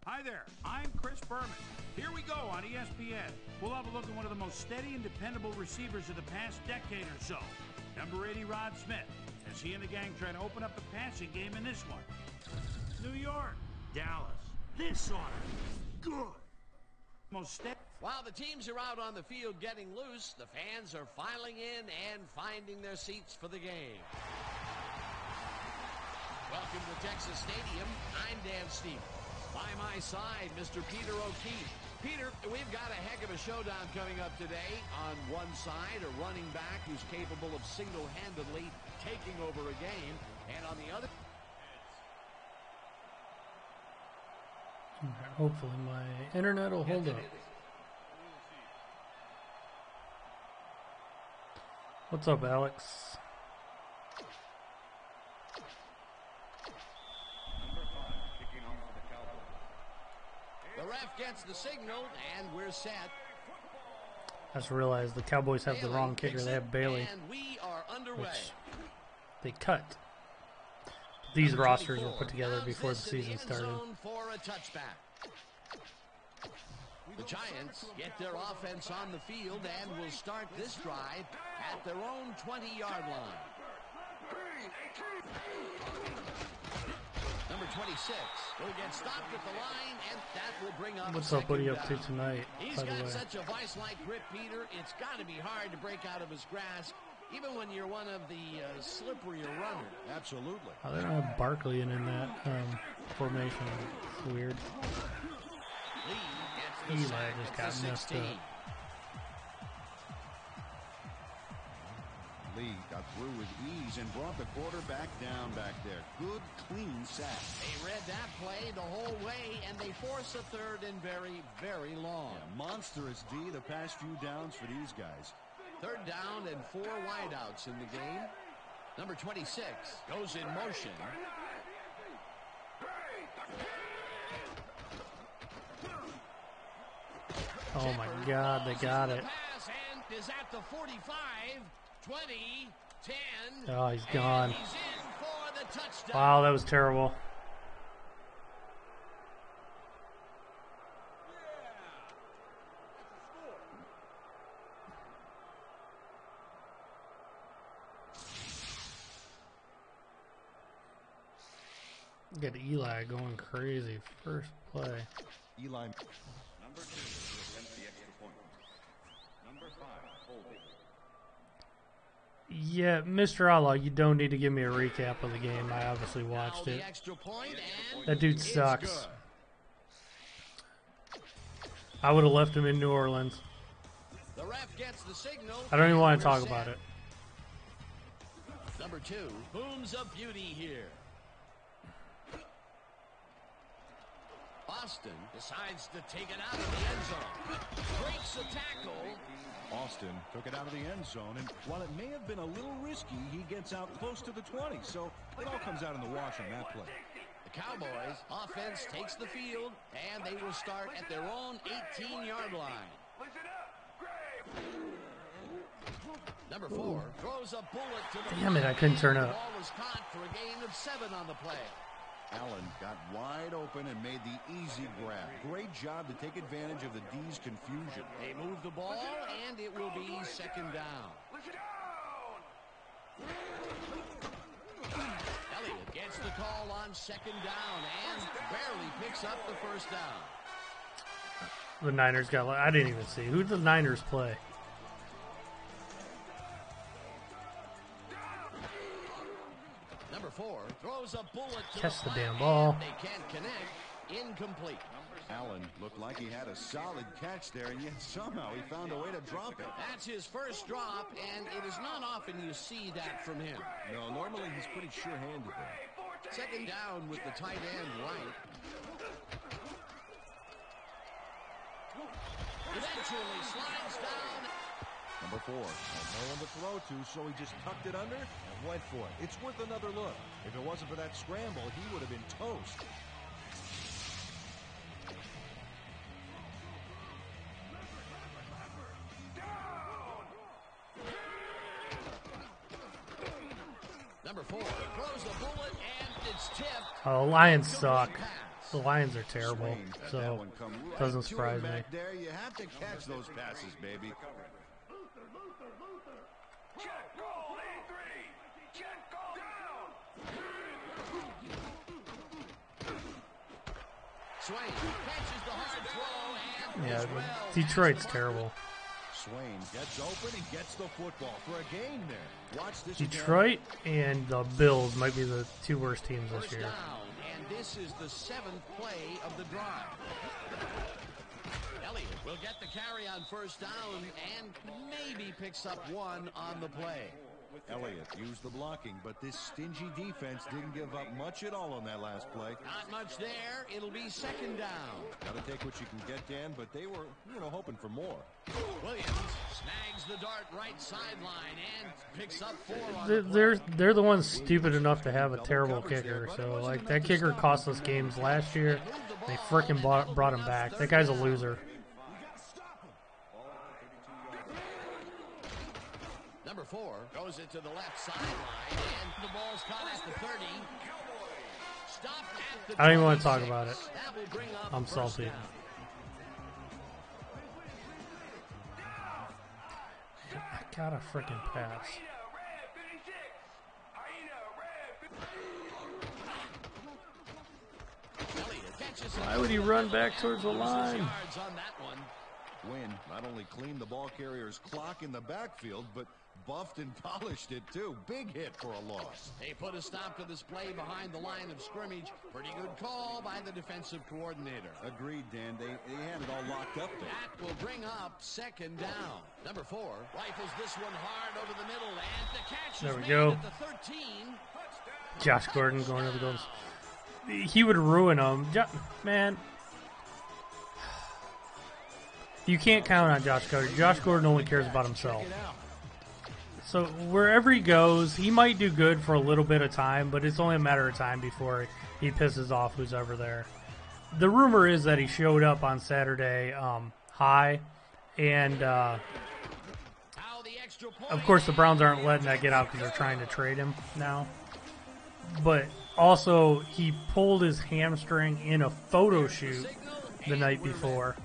Hi there, I'm Chris Berman. Here we go on ESPN. We'll have a look at one of the most steady and dependable receivers of the past decade or so. Number 80, Rod Smith, as he and the gang try to open up the passing game in this one. New York, Dallas, this ought to be good. Most steady. While the teams are out on the field getting loose, the fans are filing in and finding their seats for the game. Welcome to Texas Stadium. I'm Dan Stevens. By my side, Mr. Peter O'Keefe. Peter, we've got a heck of a showdown coming up today. On one side, a running back who's capable of single-handedly taking over a game. And on the other... Hopefully my internet will hold up. What's up, Alex? The ref gets the signal, and we're set. I just realized the Cowboys have the wrong kicker. They have Bailey, and we are underway. which they cut. These rosters were put together before the season started. For a touchback. The Giants get their offense on the field and will start this drive at their own 20-yard line. Number 26 will get stopped at the line, and that will bring up. What's up? What are you up to tonight? He's got such a vice-like grip, Peter. It's got to be hard to break out of his grasp, even when you're one of the slipperier runners. Absolutely. Oh, they don't have Barkley in that formation. It's weird. Eli just got messed up. Lee got through with ease and brought the quarterback down back there. Good, clean sack. They read that play the whole way, and they force a third and very, very long. Yeah, monstrous D the past few downs for these guys. Third down and 4 wideouts in the game. Number 26 goes in motion. Oh my God, they got it. Is at the 45, 20, 10. Oh, he's gone. He's in for the touchdown. Wow, that was terrible. Get Eli going crazy. First play. Eli. Number 2 to attempt the extra point. Number 5, holding. Yeah, Mr. Outlaw, you don't need to give me a recap of the game. I obviously watched it. That dude sucks. I would have left him in New Orleans. The ref gets the signal. I don't even want to talk about it. Number 2, booms of beauty here. Austin decides to take it out of the end zone. Breaks the tackle. Austin took it out of the end zone, and while it may have been a little risky, he gets out close to the 20, so it all comes out in the wash on that play. The Cowboys offense takes the field, and they will start at their own 18-yard line. Number 4 throws a bullet to the Damn it, I couldn't turn up. The ball was caught for a gain of 7 on the play. Allen got wide open and made the easy grab. Great job to take advantage of the D's confusion. They move the ball, and it will be second down. Elliott gets the call on second down and barely picks up the first down. The Niners got... I didn't even see. Who did the Niners play? Number 4 throws a bullet to Catch the flat, damn ball. They can't connect. Incomplete. Allen looked like he had a solid catch there, and yet somehow he found a way to drop it. That's his first drop, and it is not often you see that from him. No, normally he's pretty sure-handed there. Second down with the tight end right. Eventually slides down. Number 4 had no one to throw to, so he just tucked it under and went for it. It's worth another look. If it wasn't for that scramble, he would have been toast. Number 4 throws a bullet, and it's tipped. Oh, Lions suck. The Lions are terrible, so it doesn't surprise me. There, you have to catch those passes, baby. Swain catches the hard throw and Yeah, well. Detroit's terrible. Swain gets open and gets the football for a gain there. Watch this. Detroit and the Bills might be the two worst teams this First year. down, and this is the 7th play of the drive. Elliott will get the carry on first down and maybe picks up one on the play. Elliott used the blocking, but this stingy defense didn't give up much at all on that last play. Not much there. It'll be 2nd down. Got to take what you can get, Dan, but they were, hoping for more. Williams snags the dart right sideline and picks up 4 on the play. They're the ones stupid enough to have a terrible kicker. So like that kicker cost us games last year. They frickin' brought him back. That guy's a loser. Number 4 goes it to the left sideline, and the ball's caught at the 30. Stopped at the I don't even want to talk about it. That will bring up I'm first salty. down. I gotta frickin' pass. Elliott catches Why would he run back towards the line? yards on that one. Wynn not only cleaned the ball carrier's clock in the backfield, but buffed and polished it too. Big hit for a loss. They put a stop to this play behind the line of scrimmage. Pretty good call by the defensive coordinator. Agreed, Dan. They had it all locked up there. That will bring up 2nd down. Number 4 rifles this one hard over the middle, and the catch There is we made go. at the 13. Josh Gordon going to the goals. He would ruin them. Man. You can't count on Josh Gordon. Josh Gordon only cares about himself. So wherever he goes, he might do good for a little bit of time, but it's only a matter of time before he pisses off who's ever there. The rumor is that he showed up on Saturday high, and of course the Browns aren't letting that get out because they're trying to trade him now. But also he pulled his hamstring in a photo shoot the night before.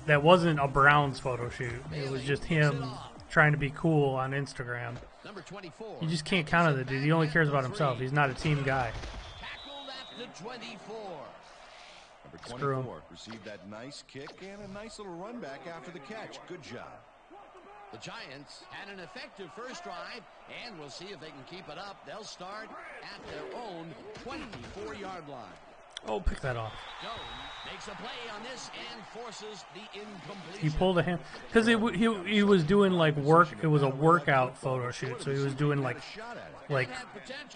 That wasn't a Browns photo shoot. It was just him trying to be cool on Instagram. Number 24. You just can't count on the dude. He only cares about himself. He's not a team guy. Tackled at the 24. Number Screw 24 received that nice kick and a nice little run back after the catch. Good job. The Giants had an effective first drive, and we'll see if they can keep it up. They'll start at their own 24-yard line. Oh, pick that off. Jones makes a play on this and forces the incompletion. He pulled a hand because he was doing like work. It was a workout photo shoot, so he was doing like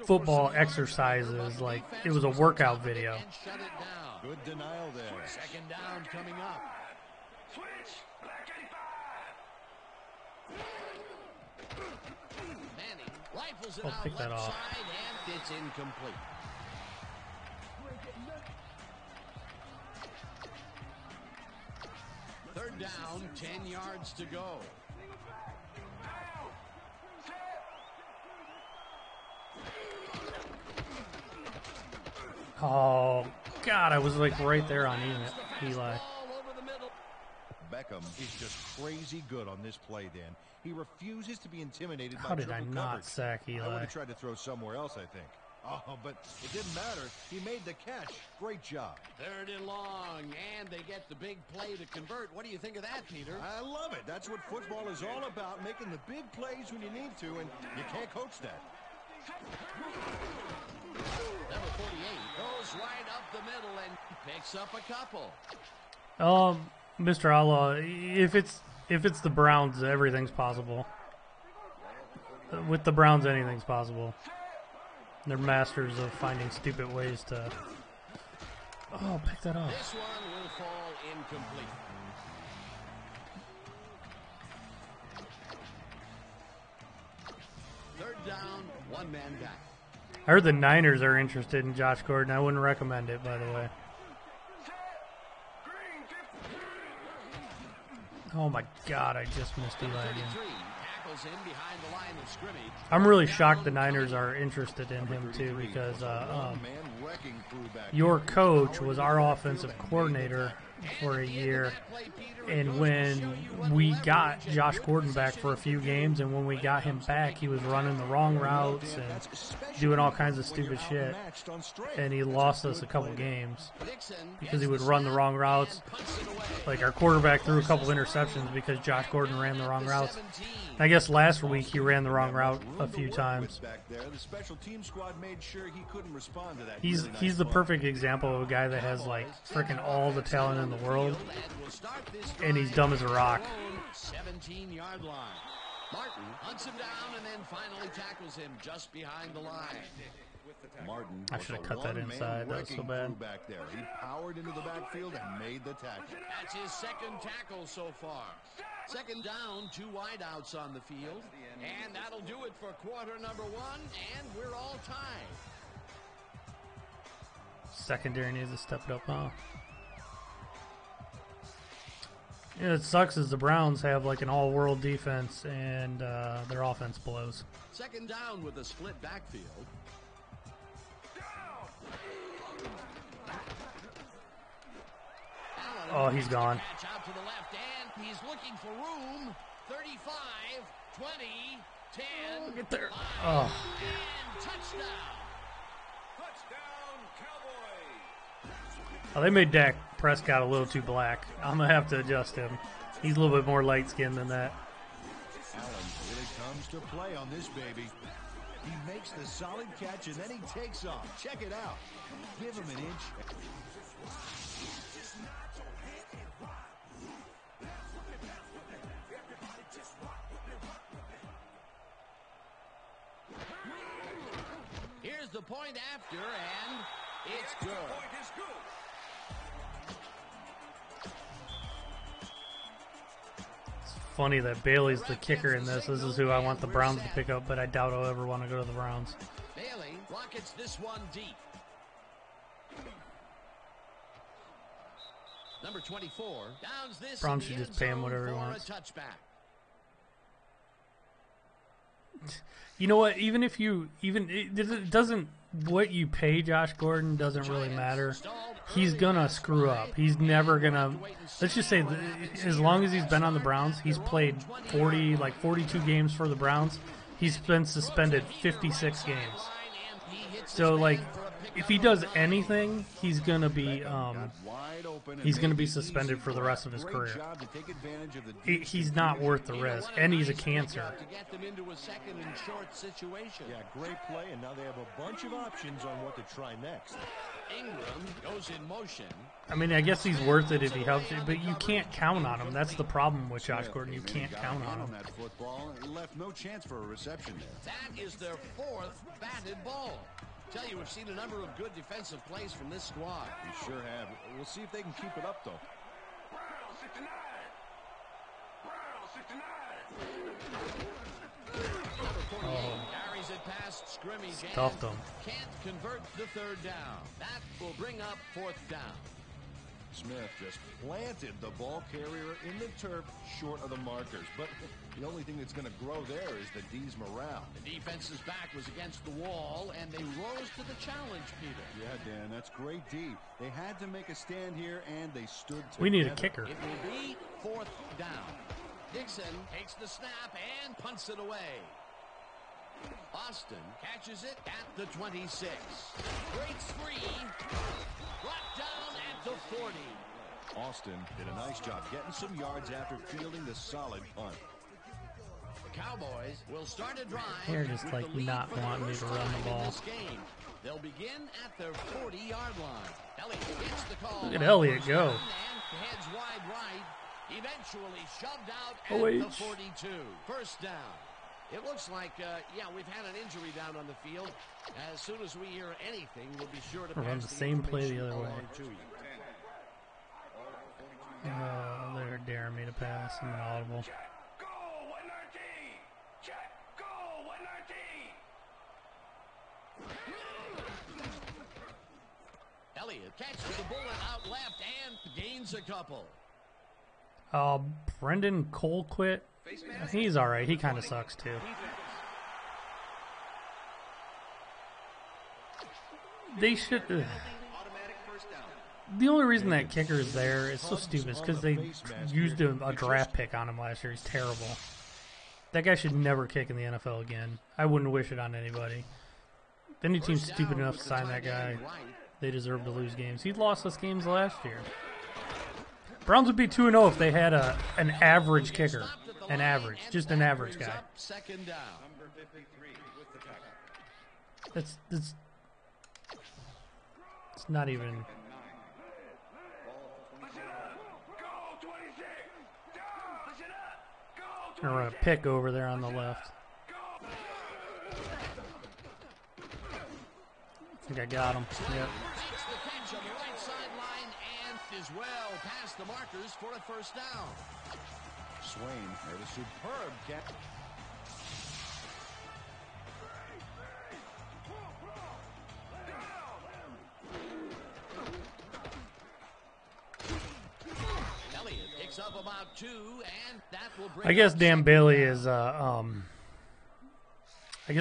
football exercises. Like it was a workout video. And shut it down. Good denial there. 2nd down coming up. Manning rifles it out pick that left off. side, and it's incomplete. Third down, 10 yards to go. Oh God, I was like right there on Eli. All over the middle. Beckham is just crazy good on this play, Dan. He refuses to be intimidated How by did I triple not coverage. sack I would Eli? have tried to throw somewhere else, I think. Oh, but it didn't matter. He made the catch. Great job. 3rd and long, and they get the big play to convert. What do you think of that, Peter? I love it. That's what football is all about, making the big plays when you need to, and you can't coach that. Number 48 goes right up the middle and picks up a couple. Mr. Outlaw, if it's the Browns, everything's possible. With the Browns, anything's possible. They're masters of finding stupid ways to. Oh, pick that off. This one will fall incomplete. Third down, 1 man back. I heard the Niners are interested in Josh Gordon. I wouldn't recommend it, by the way. Oh my God, I just missed Eli again. tackles him behind the line of scrimmage. I'm really shocked the Niners are interested in him too, because your coach was our offensive coordinator for a year, and when we got Josh Gordon back for a few games, and when we got him back, he was running the wrong routes and doing all kinds of stupid shit, and he lost us a couple games because he would run the wrong routes. Like, our quarterback threw a couple interceptions because Josh Gordon ran the wrong routes. I guess last week he ran the wrong route a few times. He's the perfect example of a guy that has like freaking all the talent in the world, and he's dumb as a rock. 17-yard line. Martin hunts him down and then finally tackles him just behind the line. Martin, I should have cut that inside. That was so bad. Back there. He powered into the backfield and made the tackle. That's his second tackle so far. Second down, 2 wideouts on the field. And that'll do it for quarter number 1, and we're all tied. Secondary needs to step it up, huh? Yeah, it sucks is the Browns have like an all-world defense, and their offense blows. Second down with a split backfield. Oh, he's gone. Catch out to the left, and he's looking for room. 35, 20, 10. Get there. 5, Oh. and touchdown. Touchdown, Cowboys. Oh, they made Dak Prescott a little too black. I'm going to have to adjust him. He's a little bit more light-skinned than that. Allen really comes to play on this baby. He makes the solid catch, and then he takes off. Check it out. Give him an inch. Here's the point after, and it's good. Point is good. It's funny that Bailey's the kicker in this. This is who I want the Browns to pick up, but I doubt I'll ever want to go to the Browns. Bailey rockets this one deep. Number 24 downs this. Browns should just pay him whatever he wants. A touchback. You know what? It doesn't, what you pay Josh Gordon doesn't really matter. He's gonna screw up. He's never gonna. Let's just say, as long as he's been on the Browns, he's played 42 games for the Browns. He's been suspended 56 games. So like, if he does anything, he's gonna be suspended for the rest of his career. He's not worth the risk, and he's a cancer. Yeah, great play, and now they have a bunch of options on what to try next. Ingram goes in motion. I mean, I guess he's worth it if he helps you, but you can't count on him. That's the problem with Josh Gordon. You can't count on him. That football left no chance for a reception there. That is their 4th batted ball. Tell you, we've seen a number of good defensive plays from this squad. We sure have. We'll see if they can keep it up, though. Brown 69. Brown 69. Carries it past scrimmage. Stuffed him. Can't convert the 3rd down. That will bring up 4th down. Smith just planted the ball carrier in the turf short of the markers. But the only thing that's going to grow there is the D's morale. The defense's back was against the wall, and they rose to the challenge, Peter. Yeah, Dan, that's great D. They had to make a stand here, and they stood together. We need a kicker. It will be 4th down. Dixon takes the snap and punts it away. Austin catches it at the 26. Breaks free. Brought down at the 40. Austin did a nice job getting some yards after fielding the solid punt. The Cowboys will start a drive. They're just like not wanting me to run the ball. They'll begin at their 40-yard line. Elliott gets the call. Look at Elliott go. And heads wide right. Eventually shoved out at the 42. First down. It looks like, we've had an injury down on the field. As soon as we hear anything, we'll be sure to run pass the same play the other way. To you. They're daring me to pass. I'm an audible. Go, 119. Check. Go, 119. Elliott catches the bullet out left and gains a couple. Brendan Colquitt He's all right. He kind of sucks too. They should. The only reason that kicker is there is so stupid is because they used a draft pick on him last year. He's terrible. That guy should never kick in the NFL again. I wouldn't wish it on anybody. If any team's stupid enough to sign that guy, they deserve to lose games. He lost us games last year. Browns would be 2-0 if they had an average kicker. An average. Just an average guy. It's not even... Gonna run a pick over there on the left. I think I got him. Yep. Is well past the markers for a first down. Swain made a superb catch. Elliott picks up about 2, and that will bring. I guess Dan Bailey is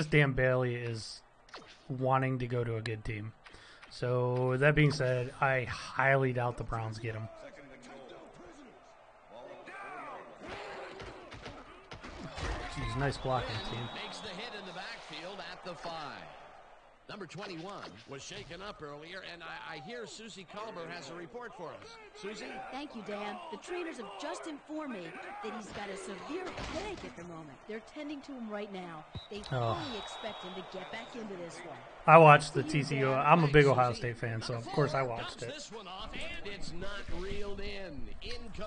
Dan Bailey is wanting to go to a good team. So, that being said, I highly doubt the Browns get him. Jeez, nice blocking, team. Makes the hit in the backfield at the 5. Number 21 was shaken up earlier, and I hear Susie Culber has a report for us. Susie? Thank you, Dan. The trainers have just informed me that he's got a severe headache at the moment. They're tending to him right now. They fully expect him to get back into this one. I watched the TCU. I'm a big Ohio State fan, so of course I watched it. This one off, and it's not reeled in.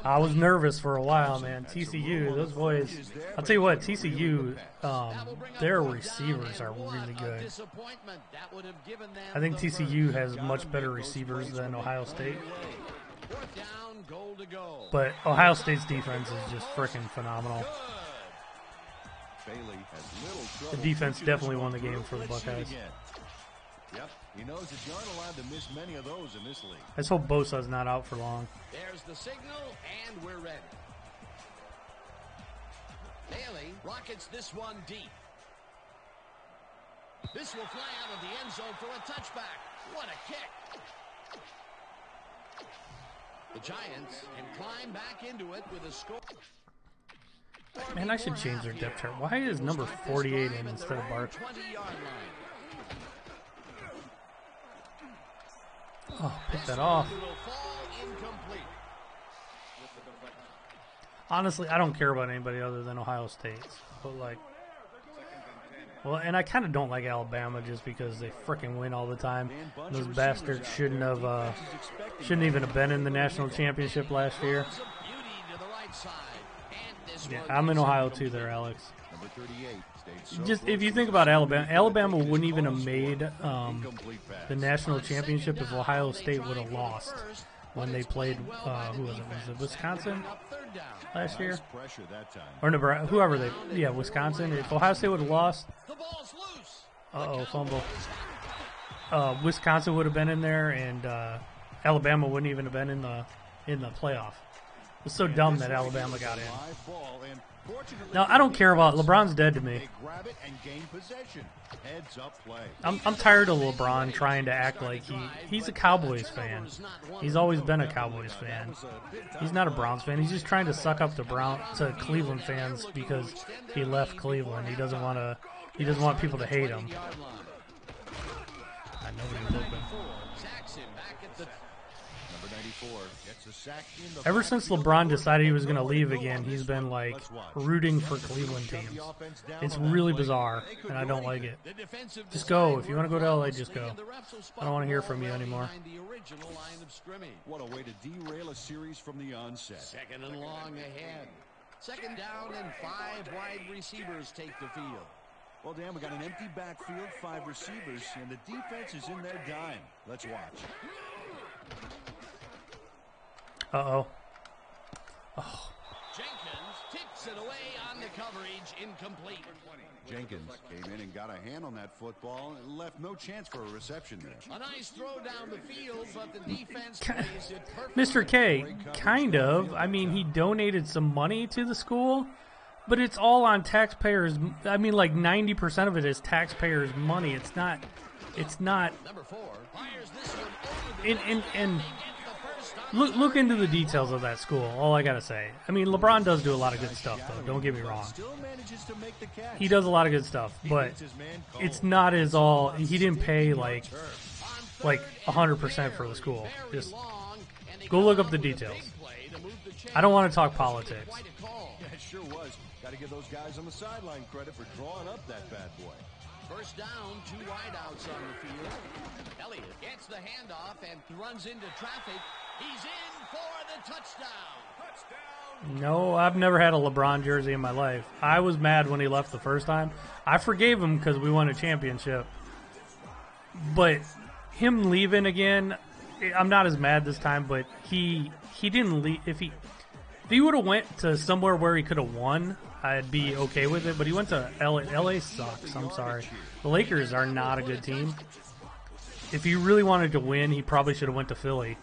I was nervous for a while, man. TCU, those boys. I'll tell you what, TCU, their receivers are really good. I think TCU has much better receivers than Ohio State. But Ohio State's defense is just freaking phenomenal. The defense definitely won the game for the Buckeyes. Yep, he knows that you aren't allowed to miss many of those in this league. Let's hope Bosa's not out for long. There's the signal, and we're ready. Bailey rockets this one deep. This will fly out of the end zone for a touchback. What a kick. The Giants can climb back into it with a score. Man, I should change their depth chart. Why is number 48 in instead of Bart? Oh, pick that off. Honestly, I don't care about anybody other than Ohio State. But like, well, and I kind of don't like Alabama just because they frickin' win all the time. Those bastards shouldn't even have been in the national championship last year. Yeah, I'm in Ohio too there, Alex. Just if you think about Alabama wouldn't even have made the national championship if Ohio State would have lost when they played, who was it? Was it Wisconsin last year? Or Nebraska, whoever Wisconsin. If Ohio State would have lost, fumble. Wisconsin would have been in there, and Alabama wouldn't even have been in the playoff. It was so dumb that Alabama got in. Now, I don't care about LeBron's dead to me. I'm tired of LeBron trying to act like he's a Cowboys fan. He's always been a Cowboys fan. He's not a Browns fan. He's just trying to suck up to Cleveland fans because he left Cleveland. He doesn't want people to hate him. Nobody was open. Ever since LeBron decided he was going to leave again, he's been like rooting for Cleveland teams. It's really bizarre, and I don't like it. Just go. If you want to go to LA, just go. I don't want to hear from you anymore. What a way to derail a series from the onset. Second and long ahead. Second down and 5 wide receivers take the field. Well, Dan, we got an empty backfield, 5 receivers, and the defense is in their dime. Let's watch. Uh-oh. Oh. Jenkins tips it away on the coverage, incomplete. Jenkins came in and got a hand on that football and left no chance for a reception there. A nice throw down the field, but the defense plays it perfectly. Mr. K, kind of. I mean, he donated some money to the school. But it's all on taxpayers. I mean, like 90% of it is taxpayers' money. It's not. Number 4 fires this one over the And look into the details of that school. All I gotta say. I mean, LeBron does do a lot of good stuff, though. Don't get me wrong. He does a lot of good stuff, but it's not as all. He didn't pay like 100% for the school. Just go look up the details. I don't want to talk politics. Yeah, it sure was. Got to give those guys on the sideline credit for drawing up that bad boy. First down, 2 wideouts on the field. Elliott gets the handoff and runs into traffic. He's in for the touchdown. No, I've never had a LeBron jersey in my life. I was mad when he left the first time. I forgave him because we won a championship. But him leaving again, I'm not as mad this time, but he didn't leave. If he would have went to somewhere where he could have won, I'd be okay with it. But he went to LA. LA sucks. I'm sorry. The Lakers are not a good team. If he really wanted to win, he probably should have went to Philly.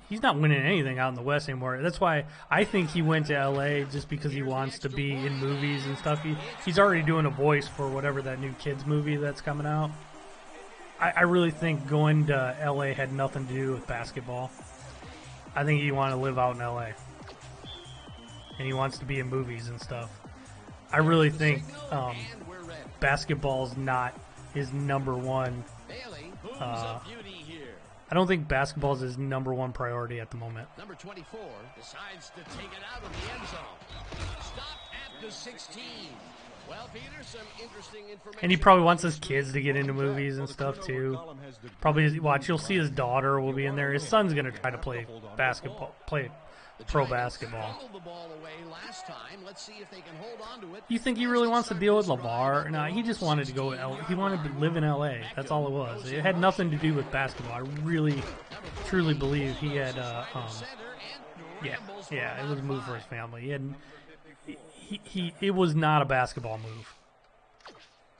He's not winning anything out in the West anymore. That's why I think he went to LA just because he wants to be in movies and stuff. He's already doing a voice for whatever that new kids movie that's coming out. I really think going to LA had nothing to do with basketball. I think he wanted to live out in LA. And he wants to be in movies and stuff. I really think basketball's not his number one. I don't think basketball is his number one priority at the moment. Number 24 decides to take it out of the end zone. Stop at the 16. Well, Peter, some interesting information. And he probably wants his kids to get into movies and stuff too. Probably watch. You'll see his daughter will be in there. His son's gonna try to play basketball, play pro basketball. You think he really wants to deal with LeVar? No, he just wanted to go. He wanted to live in LA. That's all it was. It had nothing to do with basketball. I really, truly believe he had. Yeah, it was a move for his family. He had. It was not a basketball move.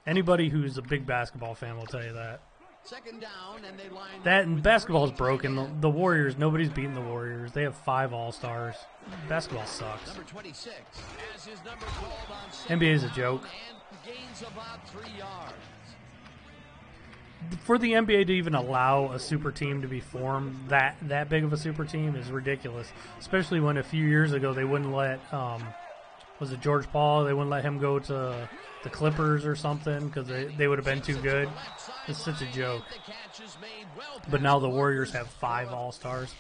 Anybody who's a big basketball fan will tell you that. Second down, and they line that and basketball's broken. The Warriors, nobody's beating the Warriors. They have 5 All-Stars. Basketball sucks. Number 26 has his number called on NBA is a joke. And gains about 3 yards. For the NBA to even allow a super team to be formed, that big of a super team is ridiculous. Especially when a few years ago they wouldn't let was it George Paul? They wouldn't let him go to the Clippers or something because they would have been too good. It's such a joke. But now the Warriors have 5 All-Stars.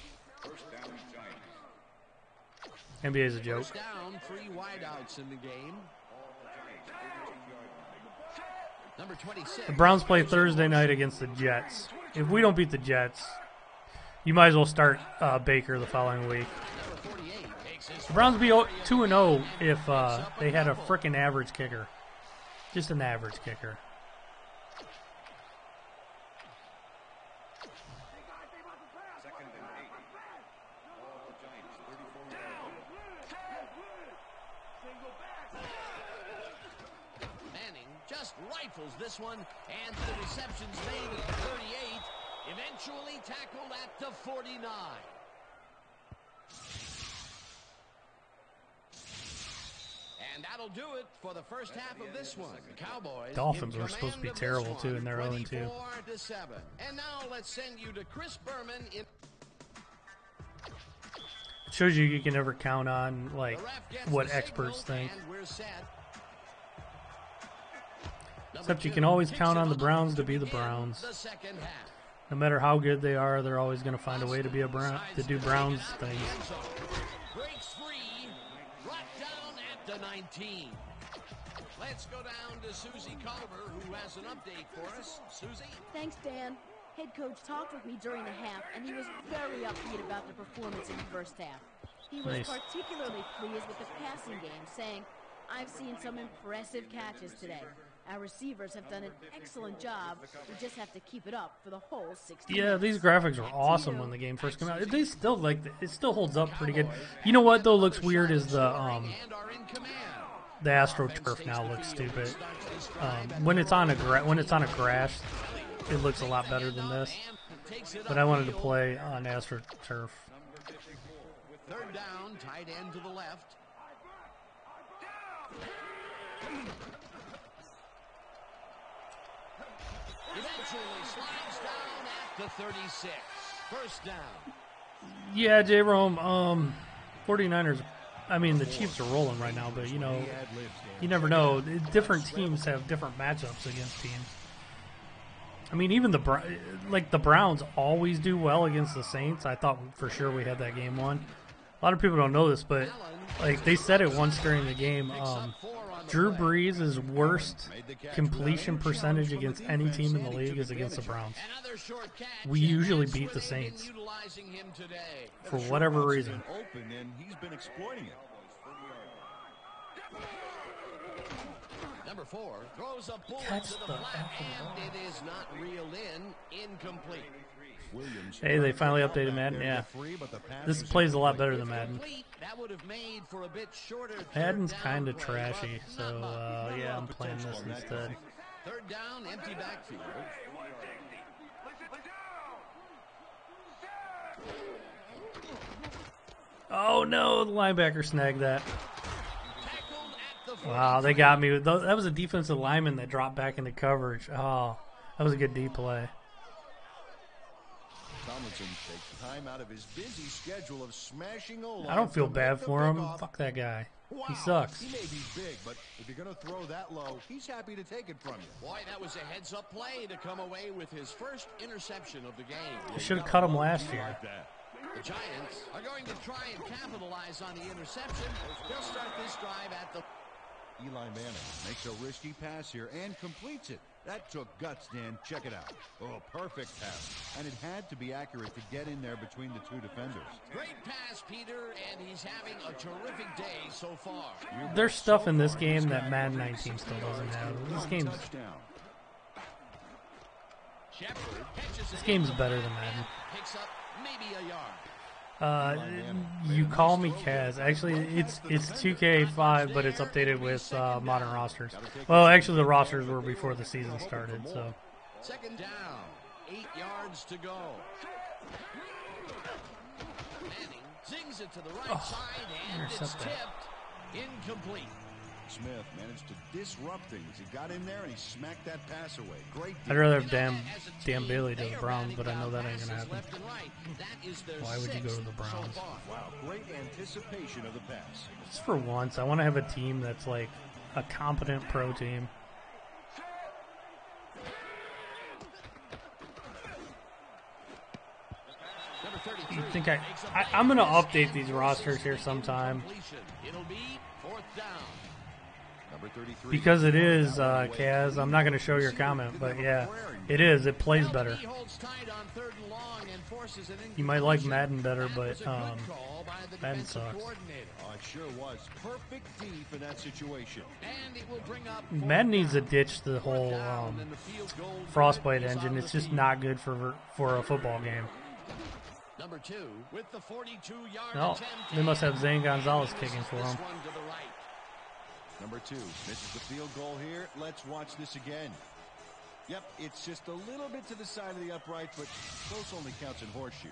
NBA is a joke. First down, 3 wideouts in the game. Number 26. The Browns play Thursday night against the Jets. If we don't beat the Jets, you might as well start Baker the following week. The Browns would be 2-0 if they had a frickin' average kicker. Just an average kicker. Second and 8. All the Giants, 34 yards. Manning just rifles this one, and the reception's made at the 38. Eventually tackled at the 49. And that'll do it for the first half of this one. The Cowboys. Dolphins were supposed to be terrible too, and they're 0-2. And now let's send you to Chris Berman. It shows you can never count on like what experts think. Except you can always count on the Browns to be the Browns. No matter how good they are, they're always going to find a way to be to do Browns things. Breaks free, brought down at the 19. Let's go down to Susie Culver, who has an update for us. Susie? Thanks, Dan. Head coach talked with me during the half, and he was very upbeat about the performance in the first half. He was particularly pleased with the passing game, saying, "I've seen some impressive catches today. Our receivers have done an excellent job. We just have to keep it up for the whole 60 Yeah, minutes." these graphics were awesome when the game first came out. They still it still holds up pretty good. You know what though looks weird is the AstroTurf now looks stupid. When it's on a grass, it looks a lot better than this. But I wanted to play on AstroTurf. Third down, tight end to the left. Eventually slides down at the 36. First down. Yeah, J-Rome, 49ers, I mean, the Chiefs are rolling right now, but, you know, you never know. Different teams have different matchups against teams. I mean, even the Browns always do well against the Saints. I thought for sure we had that game won. A lot of people don't know this, but like they said it once during the game. Drew Brees' worst completion percentage against any team in the league is against the Browns. We usually beat the Saints for whatever reason. Open, and he's been exploiting it. Number 4 throws a bullet to the flat, and it is not reeled in. Incomplete. Hey, they finally updated Madden. Yeah, this plays a lot better than Madden. That would have made for a bit shorter. Madden's kind of trashy, so yeah, I'm playing this instead. Third down, empty backfield. Oh no, the linebacker snagged that. Wow, they got me. That was a defensive lineman that dropped back into coverage. Oh, that was a good D play. Tomlinson takes time out of his busy schedule of smashing O-line. I don't feel bad for him. Fuck that guy. Wow. He sucks. He may be big, but if you're going to throw that low, he's happy to take it from you. Boy, that was a heads-up play to come away with his first interception of the game. I should have cut him last year. The Giants are going to try and capitalize on the interception. They'll start this drive at the... Eli Manning makes a risky pass here and completes it. That took guts, Dan. Check it out. Oh, perfect pass. And it had to be accurate to get in there between the two defenders. Great pass, Peter, and he's having a terrific day so far. There's stuff in this game that Madden 19 still doesn't have. This game's better than Madden. Picks up maybe a yard. You call me Kaz. Actually, it's 2K5, but it's updated with modern rosters. Well, actually, the rosters were before the season started. So. Second down, 8 yards to go. Manning zings it to the right side, and it's tipped. Incomplete. Smith managed to disrupt things. He got in there and he smacked that pass away. Great. I'd rather have Dan Bailey to the Browns, but I know that ain't gonna happen. Why would you go to the Browns? Wow, great anticipation of the pass. Just for once, I want to have a team that's like a competent pro team. You think I'm gonna update these rosters here sometime. It'll be fourth down. Because it is, Kaz. I'm not going to show your comment, but yeah, it is. It plays better. You might like Madden better, but Madden sucks. Oh, it sure was. Perfect D for that situation. Madden needs to ditch the whole Frostbite engine. It's just not good for a football game. Number 2 with the 42-yard No, they must have Zane Gonzalez kicking for them. Number 2 misses the field goal here. Let's watch this again. Yep, it's just a little bit to the side of the upright, but close only counts in horseshoes.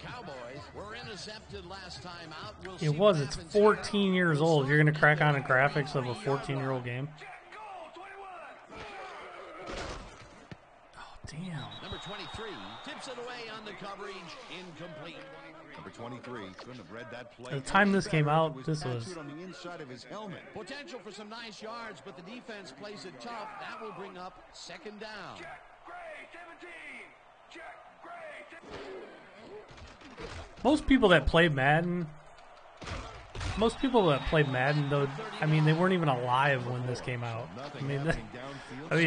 Cowboys were intercepted last time out. It's 14 years old. You're going to crack on the graphics of a 14-year-old game? Damn. Number 23 tips it away on the coverage, incomplete. Number 23 couldn't have read that play. At the time this came out, this was on the inside of his helmet. Potential for some nice yards, but the defense plays it tough. That will bring up second down. Most people that play Madden, though, I mean, they weren't even alive when this came out. I mean,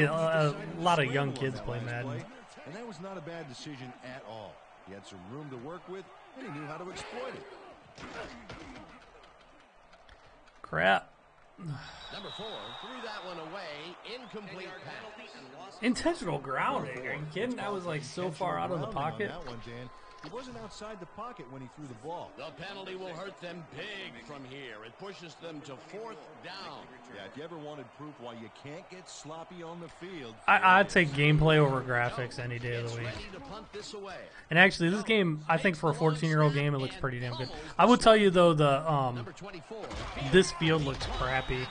a lot of young kids play Madden. And that was not a bad decision at all. He had some room to work with, and he knew how to exploit it. Crap. Number 4 threw that one away. Incomplete pass. Intentional grounding. Are you kidding? I was like so far out of the pocket. That one, Dan. He wasn't outside the pocket when he threw the ball. The penalty will hurt them big from here. It pushes them to 4th down. Yeah, if you ever wanted proof why you can't get sloppy on the field. I'd take gameplay over graphics any day of the week. And actually, this game, I think for a 14-year-old game, it looks pretty damn good. I will tell you though, this field looks crappy.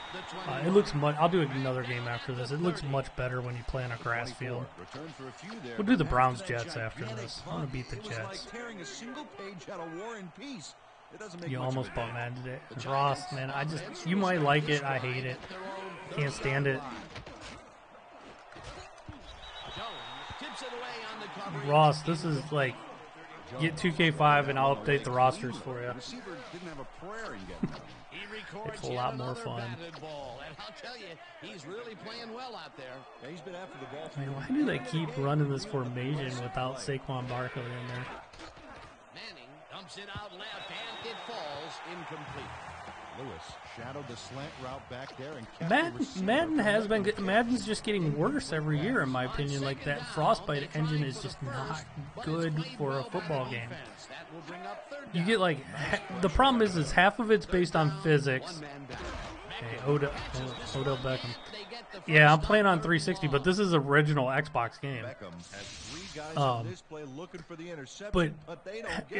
It looks much. I'll do another game after this. It looks much better when you play on a grass field. We'll do the Browns Jets after this. I want to beat the Jets. You almost bought Madden today. Ross, man, you might like it. I hate it. Can't stand it. Ross, this is like, get 2K5 and I'll update the rosters for you. It's a lot more fun. I'll tell you, he's really playing well out there. Yeah, he's been after the ball. I mean, why do they keep running this formation without Saquon Barkley in there? Manning dumps it out left, and it falls incomplete. Lewis shadowed the slant route back there and kept Madden's just getting worse every year, in my opinion. Like, that Frostbite engine is just not good for a football game. You get like, the problem is half of it's based on physics. Hey, Odell Beckham. Yeah, I'm playing on 360, but this is original Xbox game. But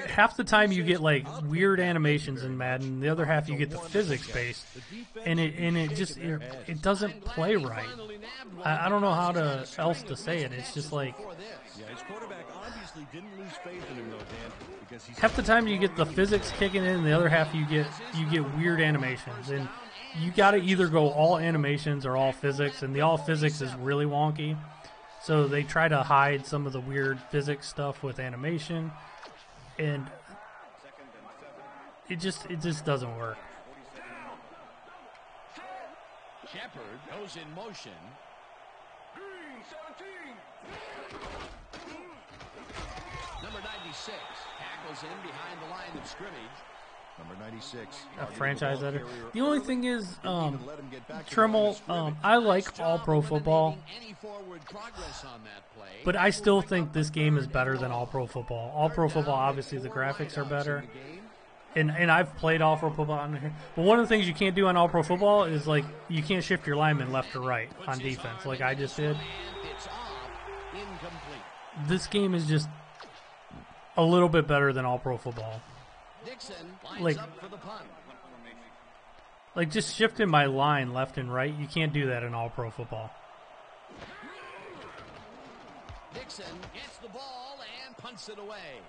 half the time you get like weird animations in Madden, the other half you get the physics based, and it doesn't play right. I don't know how else to say it. It's just like, half the time you get the physics kicking in, and the other half you get weird animations, and you got to either go all animations or all physics, and the all physics is really wonky. So they try to hide some of the weird physics stuff with animation, and it just doesn't work. Shepard goes in motion. Number 96 tackles in behind the line of scrimmage. Number 96. A franchise editor. The only thing is, Trimmel, I like All Pro Football, but I still think this game is better than All Pro Football. All Pro Football, obviously, the graphics are better. And I've played All Pro Football on here. But one of the things you can't do on All Pro Football is, like, you can't shift your lineman left or right on defense like I just did. This game is just a little bit better than All Pro Football. Like just shifting my line left and right, you can't do that in All Pro Football. Dixon gets the ball and punts it away.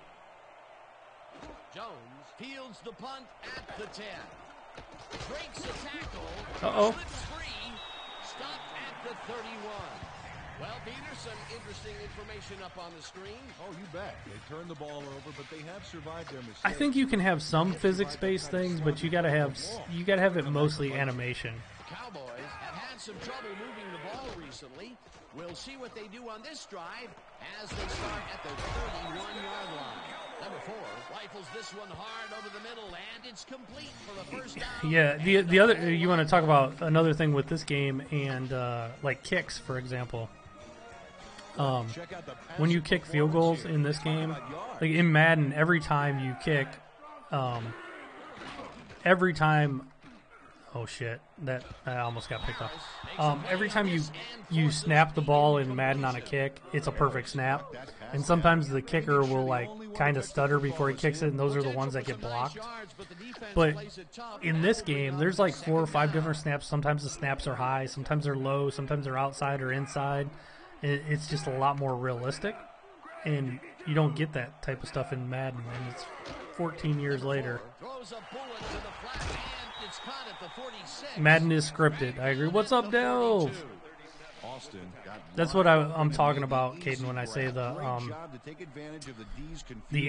Jones fields the punt at the 10. Breaks the tackle. Slips free. Stopped at the 31. Well, Peter, some interesting information up on the screen. Oh, you bet. They turned the ball over, but they have survived their mistakes. I think you can have some physics-based things, but you got to have it mostly animation. The Cowboys have had some trouble moving the ball recently. We'll see what they do on this drive as they start at the 31-yard line. Number 4 rifles this one hard over the middle, and it's complete for the first down. Yeah, the other, you want to talk about another thing with this game, and like kicks, for example. When you kick field goals in this game, like in Madden, every time you kick, oh shit, that I almost got picked off. Every time you snap the ball in Madden on a kick, it's a perfect snap, and sometimes the kicker will like kind of stutter before he kicks it, and those are the ones that get blocked. But in this game, there's like 4 or 5 different snaps. Sometimes the snaps are high, sometimes they're low, sometimes they're outside or inside. It's just a lot more realistic, and you don't get that type of stuff in Madden, and it's 14 years later. Madden is scripted. I agree. What's up, Delve? That's what I'm talking about, Caden, when I say the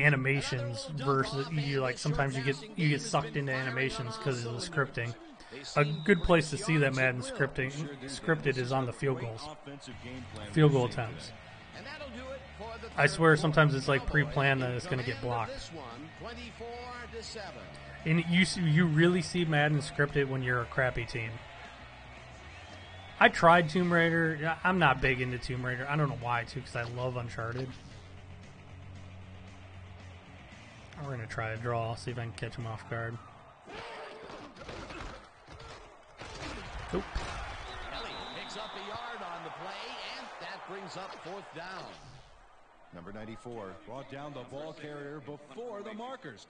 animations versus you. Like sometimes you get sucked into animations because of the scripting. A good place to see that Madden scripted is on the field goals, field goal attempts. I swear sometimes it's like pre-planned that it's going to get blocked. And you really see Madden scripted when you're a crappy team. I tried Tomb Raider. I'm not big into Tomb Raider. I don't know why, too, because I love Uncharted. We're going to try a draw, see if I can catch him off guard. Nope. Elliott picks up a yard on the play, and that brings up 4th down. Number 94 brought down the ball carrier before the markers.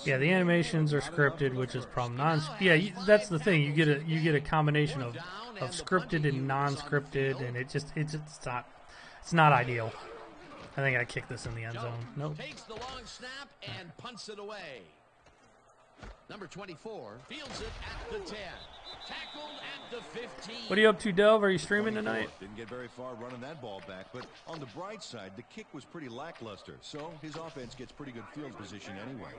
Yeah, the animations are scripted, which is problem. That's the thing. You get a combination of scripted and non-scripted, and it's not ideal. I think I kicked this in the end zone. Nope. Takes the long snap and punts it away. Number 24 fields it at the 10. Tackled at the 15. What are you up to, Delv? Are you streaming tonight? Didn't get very far running that ball back, but on the bright side, the kick was pretty lackluster, so his offense gets pretty good field position anyway.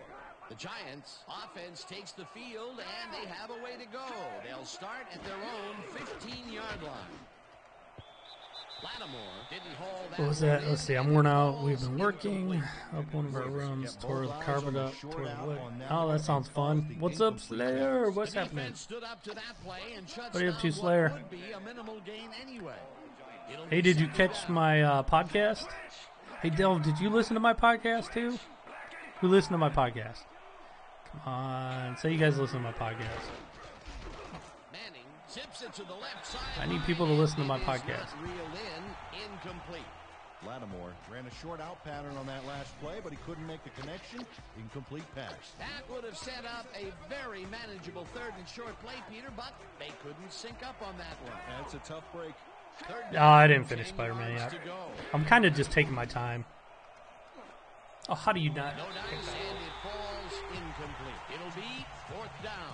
The Giants' offense takes the field, and they have a way to go. They'll start at their own 15-yard line. Lattimore didn't hold that. What was that? Let's see. I'm worn out. We've been working up one of our runs. Tore the carpet up. Tore the wood. Oh, that sounds fun. What's up, Slayer? What's happening? What are you up to, Slayer? Hey, did you catch my podcast? Hey, Delv, did you listen to my podcast too? Who listened to my podcast? Come on. Say you guys listen to my podcast. I need people to listen to my podcast. Lattimore ran a short out pattern on that last play, but he couldn't make the connection. Incomplete pass. That would have set up a very manageable 3rd and short play, Peter, but they couldn't sync up on that one. That's a tough break. I didn't finish Spider-Man yet. I'm kind of just taking my time. Oh, how do you not? No dice, and it falls incomplete. It'll be 4th down.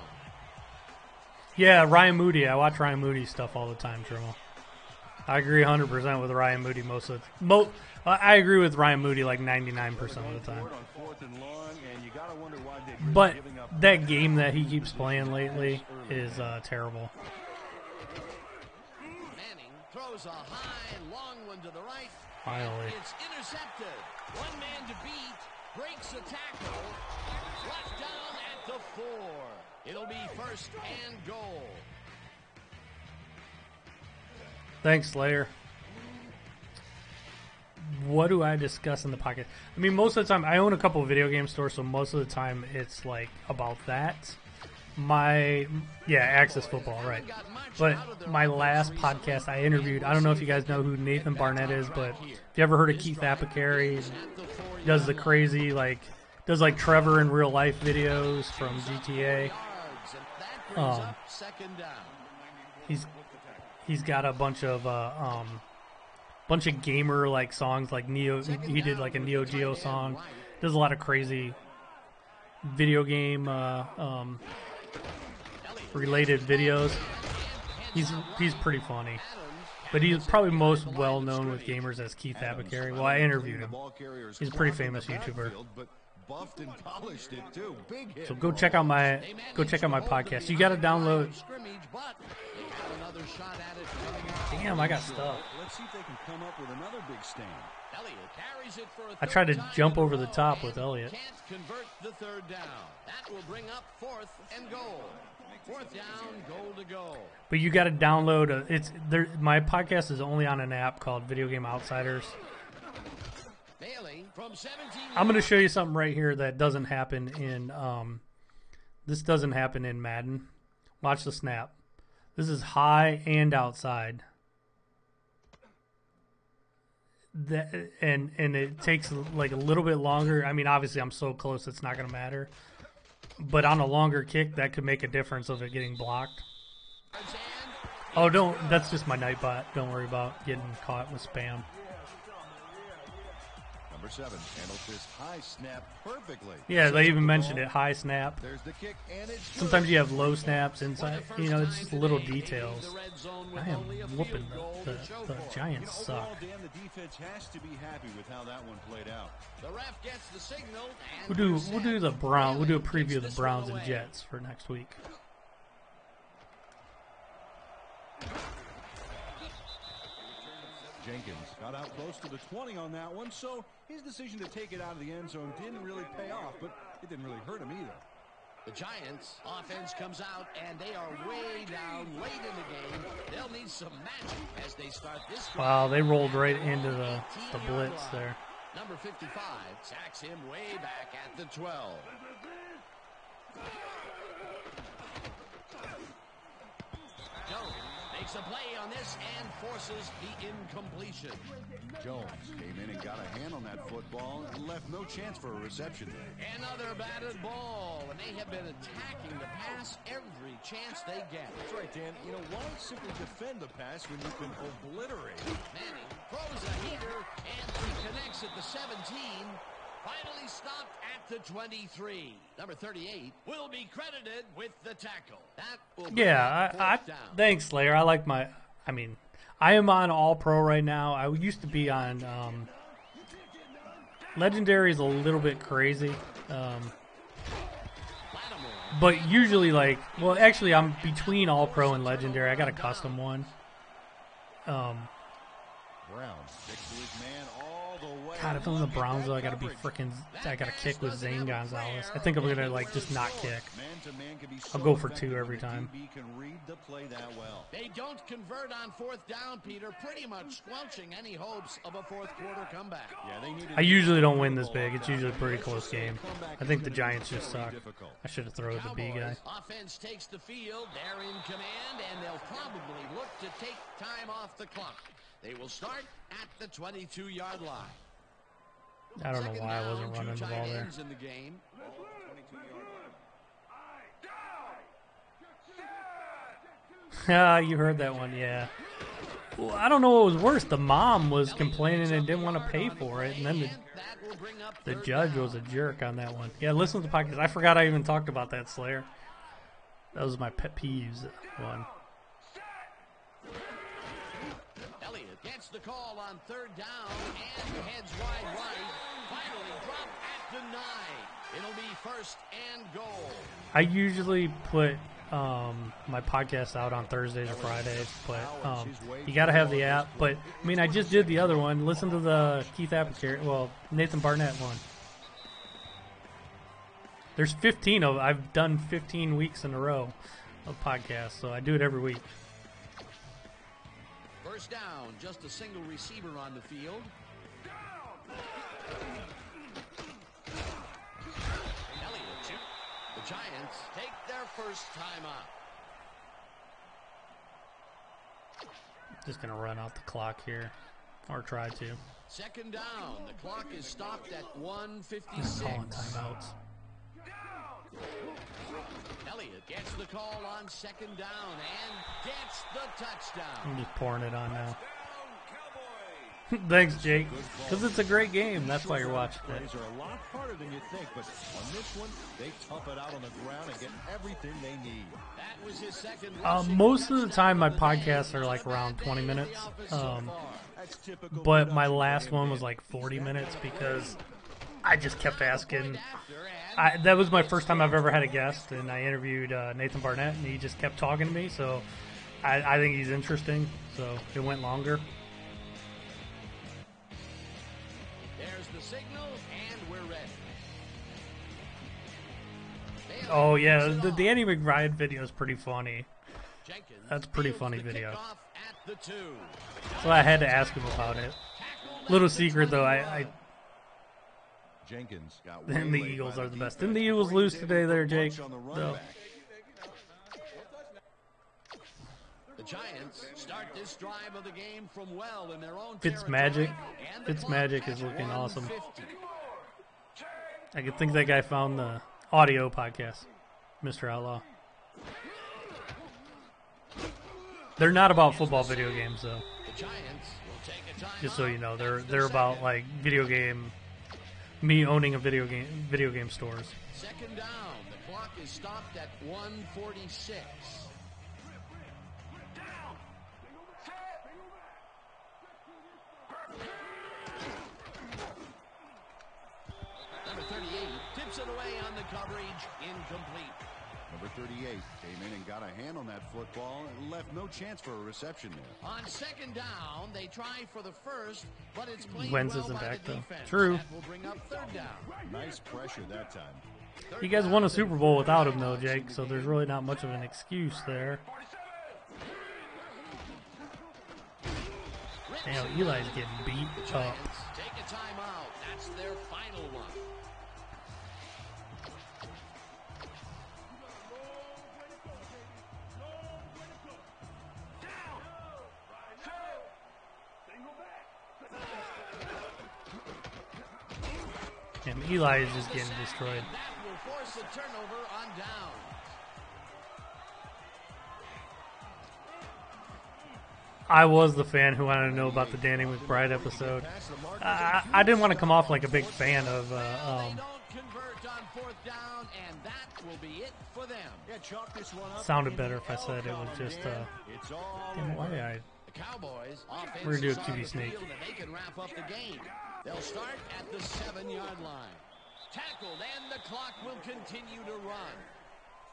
Yeah, Ryan Moody. I watch Ryan Moody stuff all the time, Trimble. I agree 100% with Ryan Moody most of the I agree with Ryan Moody like 99% of the time. But that game that he keeps playing lately is terrible. Manning throws a high, long one to the right. Finally. It's intercepted. One man to beat. Breaks a tackle. Left down at the 4. It'll be 1st and goal. Thanks, Slayer. What do I discuss in the podcast? I mean, most of the time, I own a couple of video game stores, so most of the time it's like about that. Access Football, right. But my last podcast, I interviewed, I don't know if you guys know who Nathan Barnett is, but if you ever heard of Keith Apicary, does the crazy, does Trevor in real life videos from GTA. He's got a bunch of gamer songs like Neo. He did a Neo Geo song. Does a lot of crazy video game related videos. He's pretty funny, but he's probably most well known with gamers as Keith Apicary. Well, I interviewed him. He's a pretty famous YouTuber. Buffed and polished it too. Big hit. So go check out my podcast. You got to download. Damn, I got stuff. Let's see if they can come up with another big stand. I tried to jump over the top with Elliott. Can't convert the 3rd down. That will bring up 4th and goal. 4th down, goal to go. But you got to download my podcast is only on an app called Video Game Outsiders. I'm going to show you something right here that doesn't happen in Madden. Watch the snap. This is high and outside. And it takes a little bit longer. I mean, obviously I'm so close it's not going to matter. But on a longer kick, that could make a difference of it getting blocked. Oh, that's just my Nightbot. Don't worry about getting caught with spam. Number 7 handles this high snap perfectly. Yeah, they even mentioned it, high snap. There's the kick, and it's sometimes you have low snaps inside. It's just little details. I am whooping the Giants suck. The defense has to be happy with how that one played out. The ref gets the signal. We'll do the Browns. We'll do a preview of the Browns and Jets for next week. Jenkins got out close to the 20 on that one, so his decision to take it out of the end zone didn't really pay off, but it didn't really hurt him either. The Giants offense comes out, and they are way down late in the game. They'll need some magic as they start this. Wow, they rolled right into the blitz there. Number 55 sacks him way back at the 12. Jones makes a play on this and forces the incompletion. Jones came in and got a hand on that football and left no chance for a reception there. Another batted ball, and they have been attacking the pass every chance they get. That's right, Dan. You know, why simply defend the pass when you can obliterate it? Manning throws a heater, and he connects at the 17. Finally stopped at the 23. Number 38 will be credited with the tackle. That will thanks, Slayer. I like my. I mean, I am on All Pro right now. I used to be on Legendary is a little bit crazy, but usually actually I'm between All Pro and Legendary. I got a custom one. Brown sticks to his man all the way. God, if I'm the Browns, though, I gotta kick with Zane Gonzalez. I think I'm gonna just not kick. I'll go for 2 every time. They don't convert on 4th down, Peter, pretty much squelching any hopes of a 4th quarter comeback. I usually don't win this big. It's usually a pretty close game. I think the Giants just suck. I should have thrown the B guy. Offense takes the field. They're in command, and they'll probably look to take time off the clock. They will start at the 22-yard line. I don't know why I wasn't running the ball there. In the game. You heard that one, yeah. Well, I don't know what was worse. The mom was complaining and didn't want to pay for it, and then the judge was a jerk on that one. Yeah, listen to the podcast. I forgot I even talked about that, Slayer. That was my pet peeves one. Gets the call on 3rd down and heads wide right. Finally dropped at the 9. It'll be 1st and goal. I usually put my podcast out on Thursdays or Fridays, but you got to have the app. But, I mean, I just did the other one. Listen to the Nathan Barnett one. There's 15 of them. I've done 15 weeks in a row of podcasts, so I do it every week. 1st down, just a single receiver on the field. Elliott, the Giants take their first timeout. Just going to run out the clock here, or try to. 2nd down, the clock is stopped at 1:56. Calling timeouts. Elliott gets the call on 2nd down and gets the touchdown. I'm just pouring it on now. Thanks, Jake. Because it's a great game. That's why you're watching it. Plays are a lot harder than you think, but on this one, they tough it out on the ground and get everything they need. That was his second. Most of the time, my podcasts are like around 20 minutes. But my last one was like 40 minutes because I just kept asking. That was my first time I've ever had a guest, and I interviewed Nathan Barnett, and he just kept talking to me, so I think he's interesting, so it went longer. There's the signal, and we're ready. Oh, yeah, the Andy McBride video is pretty funny. That's a pretty funny video. So I had to ask him about it. Little secret, though, Jenkins got the Eagles are the best. Didn't the Eagles lose today there, Jake? No. The Giants start this drive of the game from well in their own Fitzmagic is looking awesome. I think that guy found the audio podcast, Mr. Outlaw. They're not about football video games, though. Just so you know, they're about like me owning a video game stores. 2nd down. The clock is stopped at 1:46. Number 38 tips it away on the coverage, incomplete. Number 38 came in and got a hand on that football and left no chance for a reception there. On 2nd down, they try for the first, but it's played Wentz well isn't by back, the though. defense. True. That will bring up 3rd down. Nice pressure that time. You guys won a Super Bowl without him, though, Jake, so there's really not much of an excuse there. Damn, Eli's getting beat up. Take a timeout It's their final one. Damn, Eli is just getting destroyed. That will force a turnover on down. I was the fan who wanted to know about the Danny McBride episode. I didn't want to come off like a big fan of. They don't convert on fourth down, and that will be it for them. Yeah, chalk this one up. Sounded better if I said it was just. It's all Damn, why I? The Cowboys offense We're gonna do a is on QB the sneak. field, and they can wrap up the game. They'll start at the 7-yard line. Tackled, and the clock will continue to run.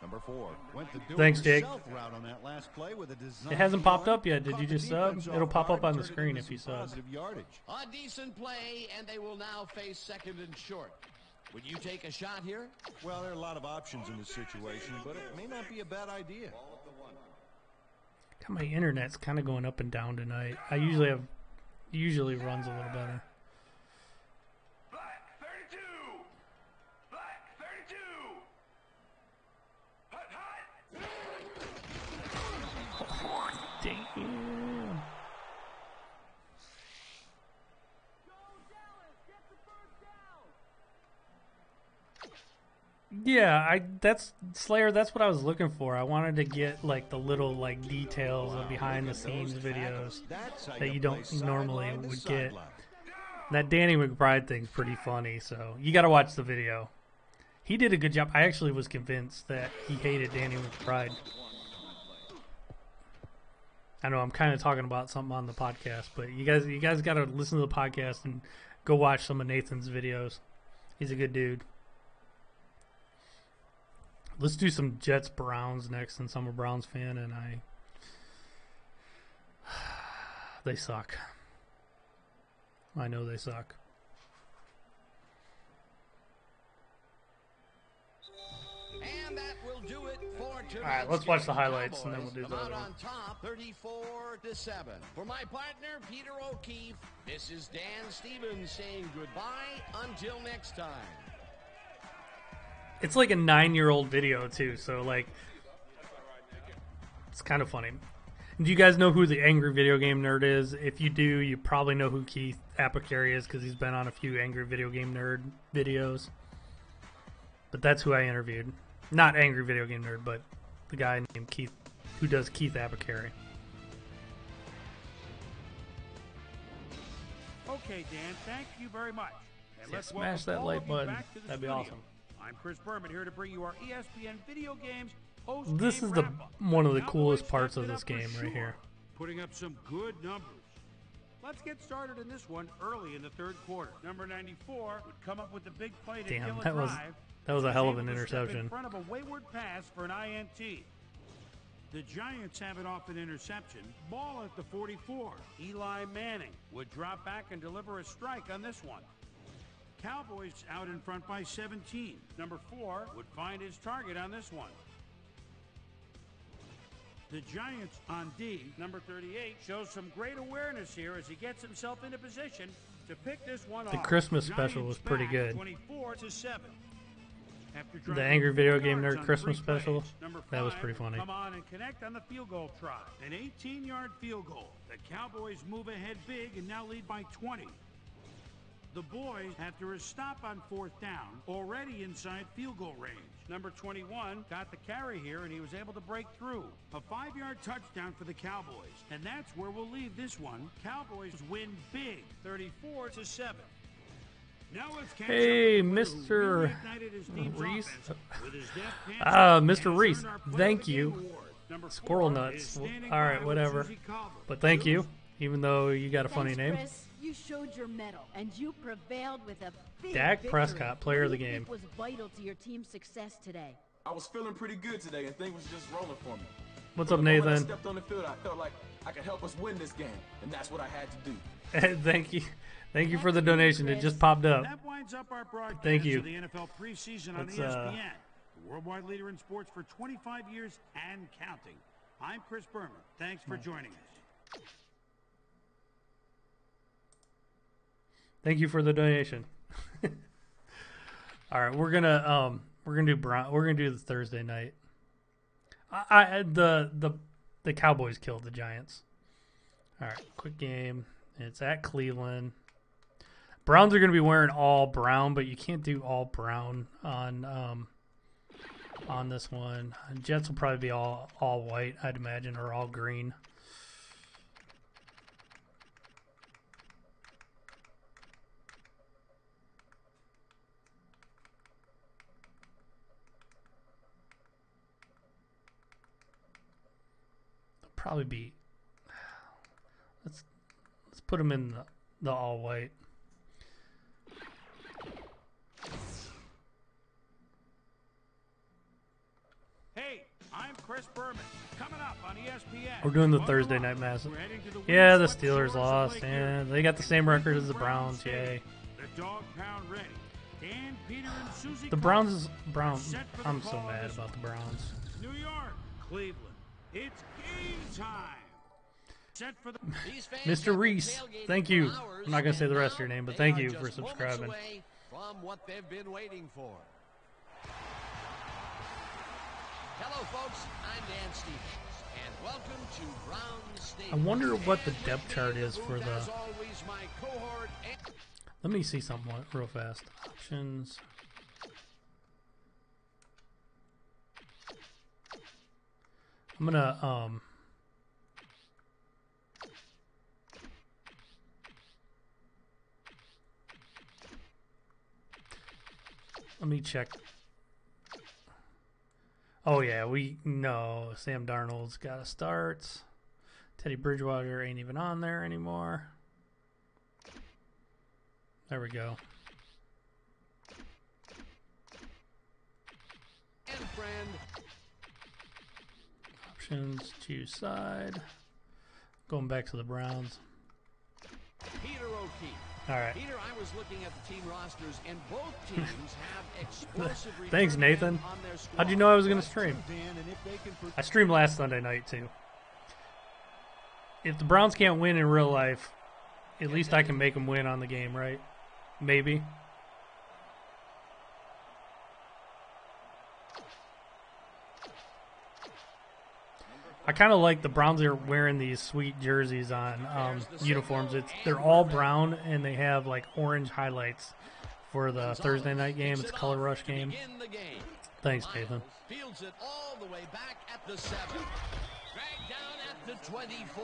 Number 4 went the Thanks, Jake. route on that last play with a design It hasn't popped run. up yet. Did you Caught the just sub? defense It'll off pop up guard on the and turned it screen into if you some sub. positive yardage. A decent play, and they will now face second and short. Would you take a shot here? Well, there are a lot of options in this situation, but it may not be a bad idea. God, my internet's kind of going up and down tonight. I usually runs a little better. Black 32. Black 32. Hut, hut. Damn. Yeah, that's Slayer. That's what I was looking for. I wanted to get like the little like details of behind the scenes videos that you don't normally would get. That Danny McBride thing's pretty funny, so you got to watch the video. He did a good job. I actually was convinced that he hated Danny McBride. I know I'm kind of talking about something on the podcast, but you guys got to listen to the podcast and go watch some of Nathan's videos. He's a good dude. Let's do some Jets Browns next, since I'm a Browns fan and they suck. I know they suck. And that will do it for tonight's All right, let's watch the game. highlights, and then we'll Cowboys do the come other out one. on top, 34-7. For my partner, Peter O'Keefe, this is Dan Stevens saying goodbye until next time. It's like a 9-year-old video too, so like it's kind of funny. Do you guys know who the Angry Video Game Nerd is? If you do, you probably know who Keith Apicary is because he's been on a few Angry Video Game Nerd videos. But that's who I interviewed. Not Angry Video Game Nerd, but the guy named Keith who does Keith Apicary. Okay, Dan, thank you very much. And Yeah, let's smash welcome that all like of you button. back to the That'd be studio. awesome. I'm Chris Berman here to bring you our ESPN video games This is one of the coolest parts of this game right here. Putting up some good numbers. Let's get started in this one early in the third quarter. Number 94 would come up with the big play to Damn, kill a that was- drive. that was a hell of an Able to step interception. In front of a wayward pass for an INT. The Giants have it off an interception. Ball at the 44. Eli Manning would drop back and deliver a strike on this one. Cowboys out in front by 17. Number 4 would find his target on this one. The Giants on D, number 38, shows some great awareness here as he gets himself into position to pick this one off. The Christmas Giants special was pretty back good. 24-7. After The driving Angry Video 4 Game yards Nerd on Christmas 3 plays, special, number that was 5 pretty funny. Come on and connect on the field goal try. An 18-yard field goal. The Cowboys move ahead big and now lead by 20. The boys, after a stop on fourth down, already inside field goal range. Number 21 got the carry here, and he was able to break through. A 5-yard touchdown for the Cowboys, and that's where we'll leave this one. Cowboys win big, 34-7. Now let's catch Hey, up with the Mr. player who reignited his team's Reese. offense with his deft passing Mr. and Reese, earned our Player thank of the you. Game award. Number Squirrel 4 nuts. is standing All right, by whatever. with Susie Colvin. But thank you, even though you got a funny Thanks, name. Chris. You showed your mettle, and you prevailed with a big Dak victory. Prescott, player of the What do you game. think was vital to your team's success today? I was feeling pretty good today, and things was just rolling for me. What's From up, the moment I Nathan? stepped on the field, I felt like I could help us win this game, and that's what I had to do. Thank you. Thank you for the donation. It just popped up. That winds up our broadcast Thank you. of the NFL preseason on Let's, ESPN, the worldwide leader in sports for 25 years and counting. I'm Chris Berman. Thanks for joining us. Thank you for the donation. All right, we're gonna do the Thursday night. The Cowboys killed the Giants. All right, quick game. It's at Cleveland. Browns are gonna be wearing all brown, but you can't do all brown on this one. Jets will probably be all white, I'd imagine, or all green. Probably be. Let's put them in the all white. Hey, I'm Chris Berman. Coming up on ESPN. We're doing the Thursday night match. Yeah, the Steelers lost, and they got the same record as the Browns. Yay. The dog pound ready. Dan, Peter, and Susie. The Browns. I'm so mad about the Browns. New York, Cleveland. It's game time. Set for the Mr. Reese, thank you. I'm not going to say the rest of your name, but thank you for subscribing. From what they've been waiting for. Hello, folks. I'm Dan Stevens, and welcome to Brown Stadium. I wonder what the depth chart is for the. Let me see something real fast. Options. I'm gonna let me check. Oh yeah, we know Sam Darnold's got to start. Teddy Bridgewater ain't even on there anymore. There we go. And friend. Options, choose side. Going back to the Browns. Peter O'Keefe. All right. Peter, I was looking at the team rosters, and both teams have explosive. Thanks, Nathan. How'd you know I was going to stream? I streamed last Sunday night too. If the Browns can't win in real life, at least I can make them win on the game, right? Maybe. I kind of like the Browns are wearing these sweet jerseys on uniforms. They're all brown and they have like orange highlights for the Thursday night game. It's a color rush game. Thanks, Nathan. Fields it all the way back at the 7. Dragged down at the 24.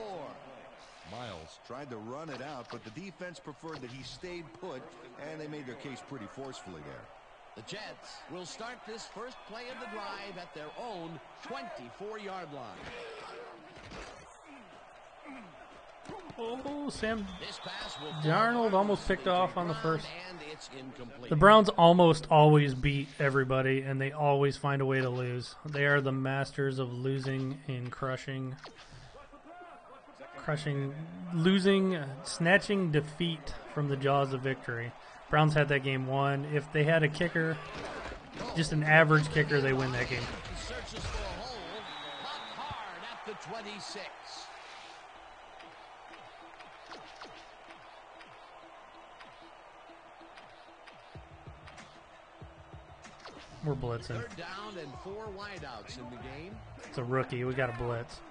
Miles tried to run it out, but the defense preferred that he stayed put, and they made their case pretty forcefully there. The Jets will start this first play of the drive at their own 24-yard line. Oh, Sam Darnold almost picked off on the first. And it's incomplete. The Browns almost always beat everybody, and they always find a way to lose. They are the masters of losing and losing, snatching defeat from the jaws of victory. Browns had that game won. If they had a kicker, just an average kicker, they win that game. He searches for a hole, popped hard at the 26. We're blitzing. Third down and 4 wideouts in the game. It's a rookie. We got a blitz.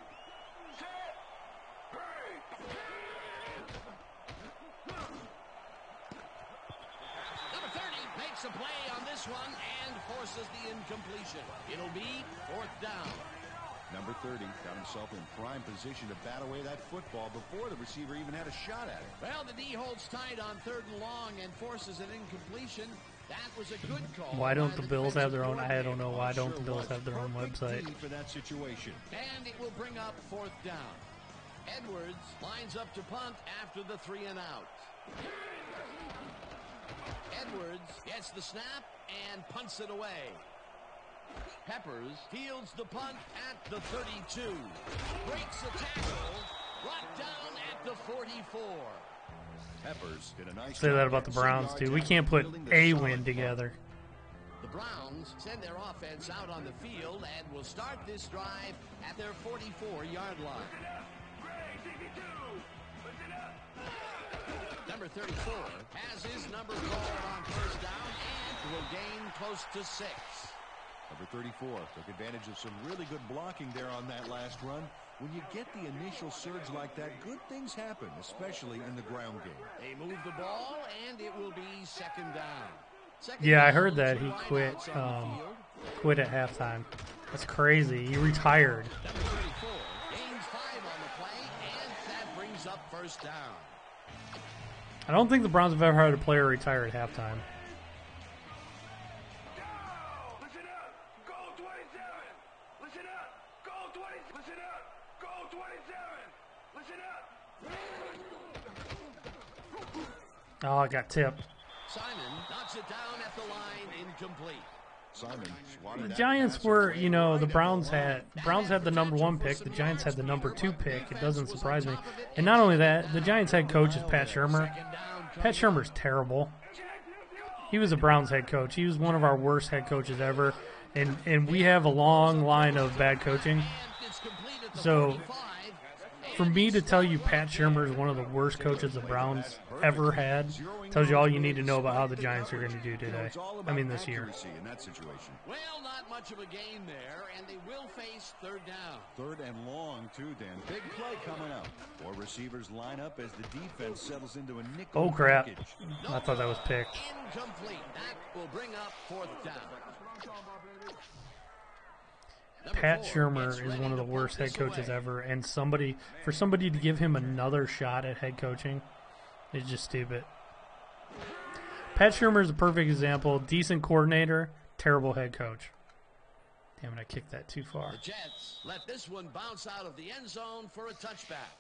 Number 30 makes a play on this one and forces the incompletion. It'll be 4th down. Number 30 got himself in prime position to bat away that football before the receiver even had a shot at it. Well, the D holds tight on 3rd and long and forces an incompletion. That was a good call. Why don't the Bills have their own? I don't know. Why don't the Bills have their own website? For that situation. And it will bring up 4th down. Edwards lines up to punt after the 3 and out. Edwards gets the snap and punts it away. Peppers fields the punt at the 32. Breaks the tackle. Brought down at the 44. Peppers did a nice Say that about the Browns too. We can't put a win together. The Browns send their offense out on the field and will start this drive at their 44-yard line. Number 34 has his number called on first down and will gain close to 6. Number 34 took advantage of some really good blocking there on that last run. When you get the initial surge like that, good things happen, especially in the ground game. They move the ball, and it will be second down. Yeah, I heard that he quit at halftime. That's crazy. He retired. Number 34 gains 5 on the play, and that brings up first down. I don't think the Browns have ever had a player retire at halftime. Oh, I got tipped. Simon knocks it down at the line, incomplete. Simon, the Giants were, you know, the Browns had the number 1 pick. The Giants had the number 2 pick. It doesn't surprise me. And not only that, the Giants head coach is Pat Shurmur. Pat Shurmur's terrible. He was a Browns head coach. He was one of our worst head coaches ever. And we have a long line of bad coaching. So for me to tell you Pat Shurmur is one of the worst coaches the Browns ever had tells you all you need to know about how the Giants are going to do today. I mean, this year. In that situation. Well, not much of a gain there, and they will face third down. Third and long, too, Dan. Big play coming up. 4 receivers line up as the defense settles into a nickel. Oh, crap. package. I thought that was picked. Incomplete. That will bring up fourth down. Pat Shurmur is one of the worst head coaches ever, and for somebody to give him another shot at head coaching is just stupid. Pat Shurmur is a perfect example. Decent coordinator, terrible head coach. Damn it, I kicked that too far. The Jets let this one bounce out of the end zone for a touchback.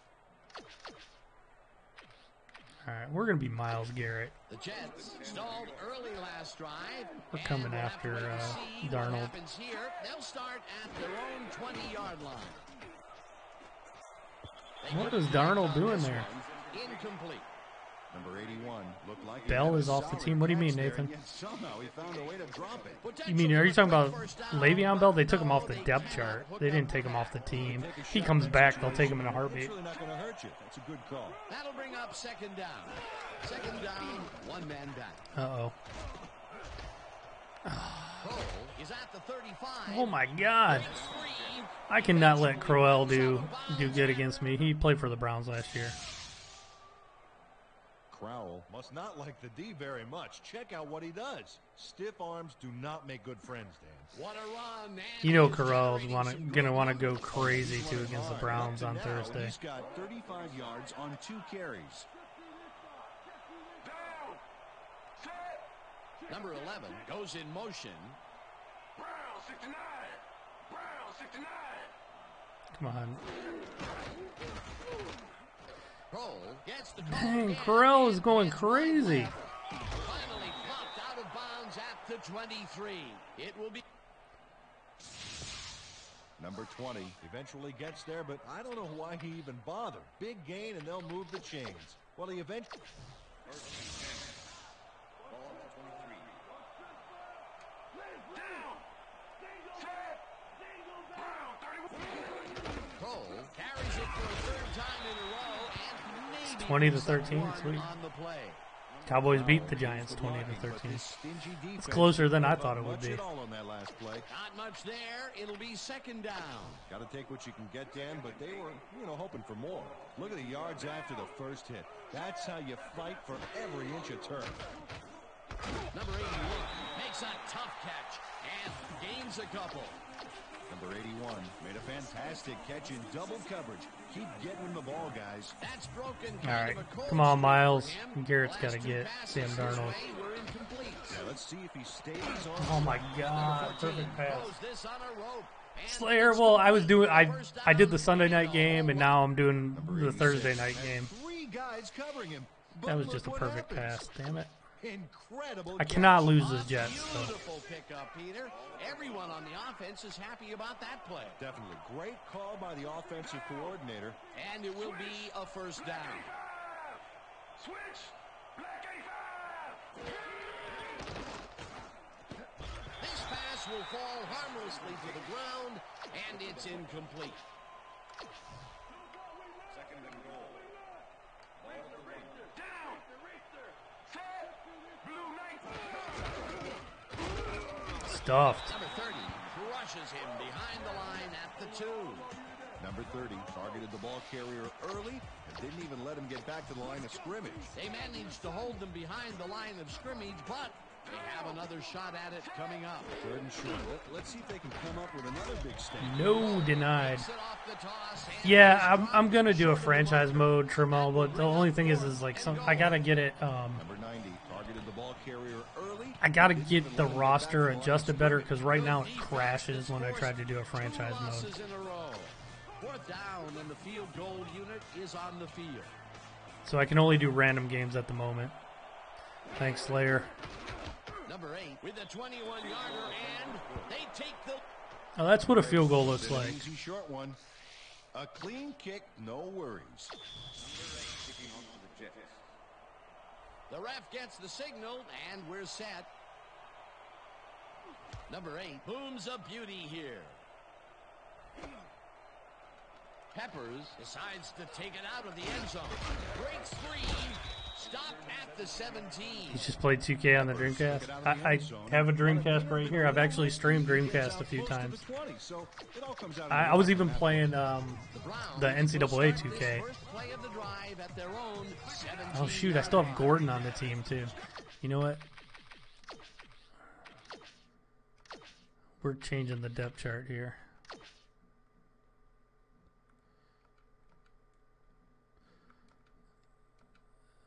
All right, we're going to be Myles Garrett. The Jets stalled early last drive. We're coming after Darnold. What happens here? They'll start at their own 20-yard line. What is Darnold doing there? Incomplete. Number 81 looked like Bell is off the team. What do you mean, Nathan? Somehow he found a way to drop it. You mean, are you talking about Le'Veon Bell? They took him off the depth chart. They didn't take him off the team. He comes back, they'll take him in a heartbeat. It's really not going to hurt you. That's a good call. That'll bring up second down. Second down, one man back. Uh-oh. Cole is at the 35. Oh, my God. I cannot let Crowell do good against me. He played for the Browns last year. Crowell must not like the D very much. Check out what he does. Stiff arms do not make good friends, Dan. What a run. You know Corral's gonna want to go crazy too against the Browns on Thursday. He's got 35 yards on 2 carries. Number 11 goes in motion. Brown 69. Brown 69. Come on. Cole gets the Dang, Corral is going crazy. finally popped out of bounds at the 23. It will be Number 20 eventually gets there, but I don't know why he even bothered. Big gain, and they'll move the chains. Well, he eventually... Cole carries it for a third time in a row, and maybe 20 to 13. Sweet. on the play. Cowboys beat the Giants 20 to 13. It's closer than I thought it would be. Not much there. It'll be second down. Got to take what you can get, Dan, but they were, hoping for more. Look at the yards after the first hit. That's how you fight for every inch of turf. Number 81 makes a tough catch and gains a couple. Number 81 made a fantastic catch in double coverage. Keep getting the ball, guys. That's broken. All right, come on, Miles. Garrett's got to get Sam Darnold. Now let's see if he stays on. Oh my God, perfect pass. This on a rope. Slayer. Well, I did the Sunday night game, and now I'm doing the Thursday night game. 3 guys covering him. That was just a perfect pass. Damn it. Incredible. I cannot lose this Jets. So. Beautiful pickup, Peter. Everyone on the offense is happy about that play. Definitely. Great call by the offensive coordinator. And it will be a first down. Switch. Black A5. This pass will fall harmlessly to the ground, and it's incomplete. Second and goal. Down. stuffed. Number 30 crushes him behind the line at the 2. Number 30 targeted the ball carrier early and didn't even let him get back to the line of scrimmage. They managed to hold them behind the line of scrimmage, but they have another shot at it coming up. 3rd and short. Let's see if they can come up with another big stand. No, denied. Yeah, I'm gonna do a franchise mode, Trammell, but the only thing is like I gotta get it. Number 90 targeted the ball carrier early. I gotta get the roster adjusted better because right now it crashes when I try to do a franchise mode. 4th down, and the field goal unit is on the field. So I can only do random games at the moment. Thanks, Slayer. Number 8 with a 21-yarder, and they take the... Oh, that's what a field goal looks An like. easy short one. A clean kick, no worries. Kicking on to the Jets. The ref gets the signal, and we're set. Number 8 booms a beauty here. Peppers decides to take it out of the end zone. Breaks free. Stopped at the 17. He's just played 2K on the Dreamcast. I have a Dreamcast right here. I've actually streamed Dreamcast a few times. I was even playing the NCAA 2K. Oh shoot, I still have Gordon on the team too. You know what? We're changing the depth chart here.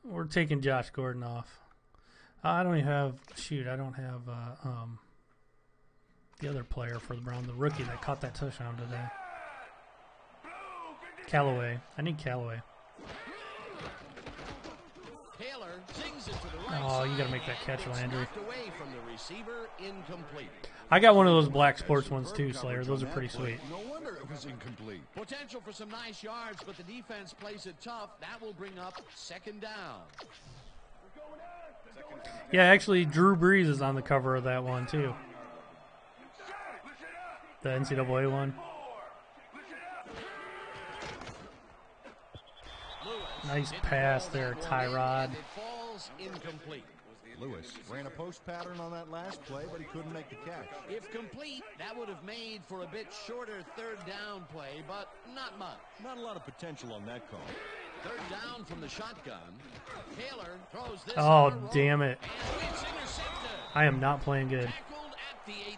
We're taking Josh Gordon off. I don't even have, I don't have the other player for the Browns, the rookie that caught that touchdown today. Callaway. I need Callaway. Taylor sings it to the right Oh, you side, gotta make that catch, and it's Landry. knocked away from the receiver, incomplete. I got one of those black sports ones too, Slayer. Those are pretty sweet. No wonder it was incomplete. Potential for some nice yards, but the defense plays it tough. That will bring up 2nd down. Yeah, actually, Drew Brees is on the cover of that one too. The NCAA one. Nice pass there, Tyrod. And it falls incomplete. Lewis ran a post pattern on that last play, but he couldn't make the catch. If complete, that would have made for a bit shorter 3rd down play, but not much. Not a lot of potential on that call. 3rd down from the shotgun. Taylor throws this. Oh, damn it. And it's intercepted. I am not playing good. Tackled at the 8.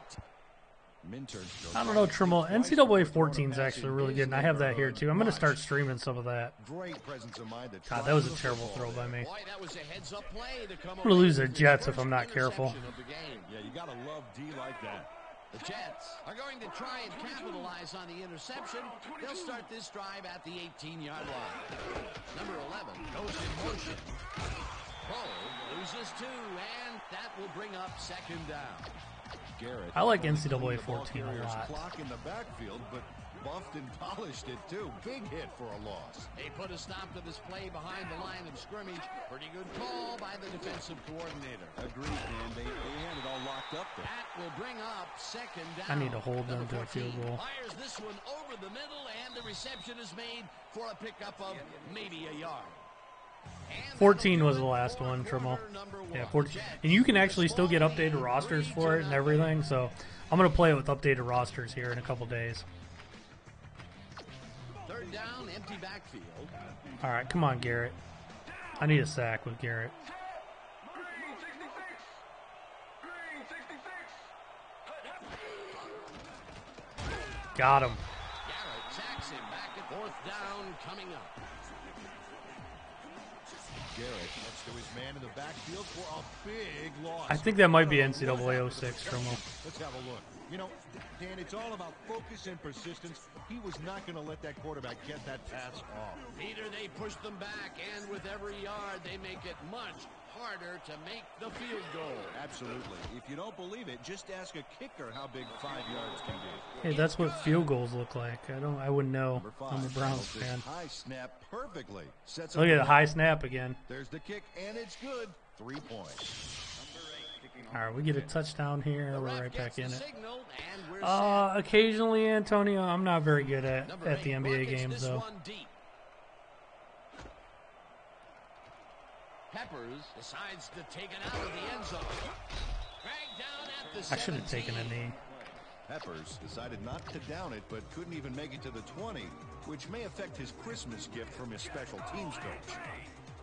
Minter. I don't know, Trammell. NCAA 14 is actually really good, and I have that here too. I'm going to start streaming some of that. Great presence of mind. God, that was a terrible throw by me. Boy, that was a heads-up play to come I'm going to lose the Jets if I'm not careful. of the game. Yeah, you got to love D like that. The Jets are going to try and capitalize on the interception. They'll start this drive at the 18-yard line. Number 11 goes in motion. Cole loses 2, and that will bring up 2nd down. Garrett. I like NCAA 14 a lot. Clock in the backfield, but buffed and polished it too. Big hit for a loss. They put a stop to this play behind the line of scrimmage. Pretty good call by the defensive coordinator. Agreed, man. They had it all locked up there. That will bring up 2nd down. I need to hold them to a field goal. Fires this one over the middle, and the reception is made for a pickup of maybe a yard. 14 was the last one, Trammell. Yeah, 14. And you can actually still get updated rosters for it and everything, so I'm going to play it with updated rosters here in a couple days. 3rd down, empty backfield. All right, come on, Garrett. I need a sack with Garrett. Got him. Garrett sacks him back at 4th down coming up. Garrett gets to his man in the backfield for a big loss. I think that might be NCAA 06, Trammell. Let's have a look. You know, Dan, it's all about focus and persistence. He was not going to let that quarterback get that pass off. Peter, they push them back, and with every yard, they make it much harder to make the field goal. Absolutely. If you don't believe it, just ask a kicker how big 5 yards can be. Hey, that's what field goals look like. I wouldn't know. I'm a Browns fan. High snap perfectly. Sets Look up at the high snap again. There's the kick, and it's good. 3 points. All right, we get a touchdown here. We're right back in it. Signal, and we're set. Occasionally, Antonio, I'm not very good at Number the 8 NBA rockets games, this though. one deep. Peppers decides to take it out of the end zone. Dragged down at the I should have taken a knee. Peppers decided not to down it, but couldn't even make it to the 20, which may affect his Christmas gift from his special teams coach.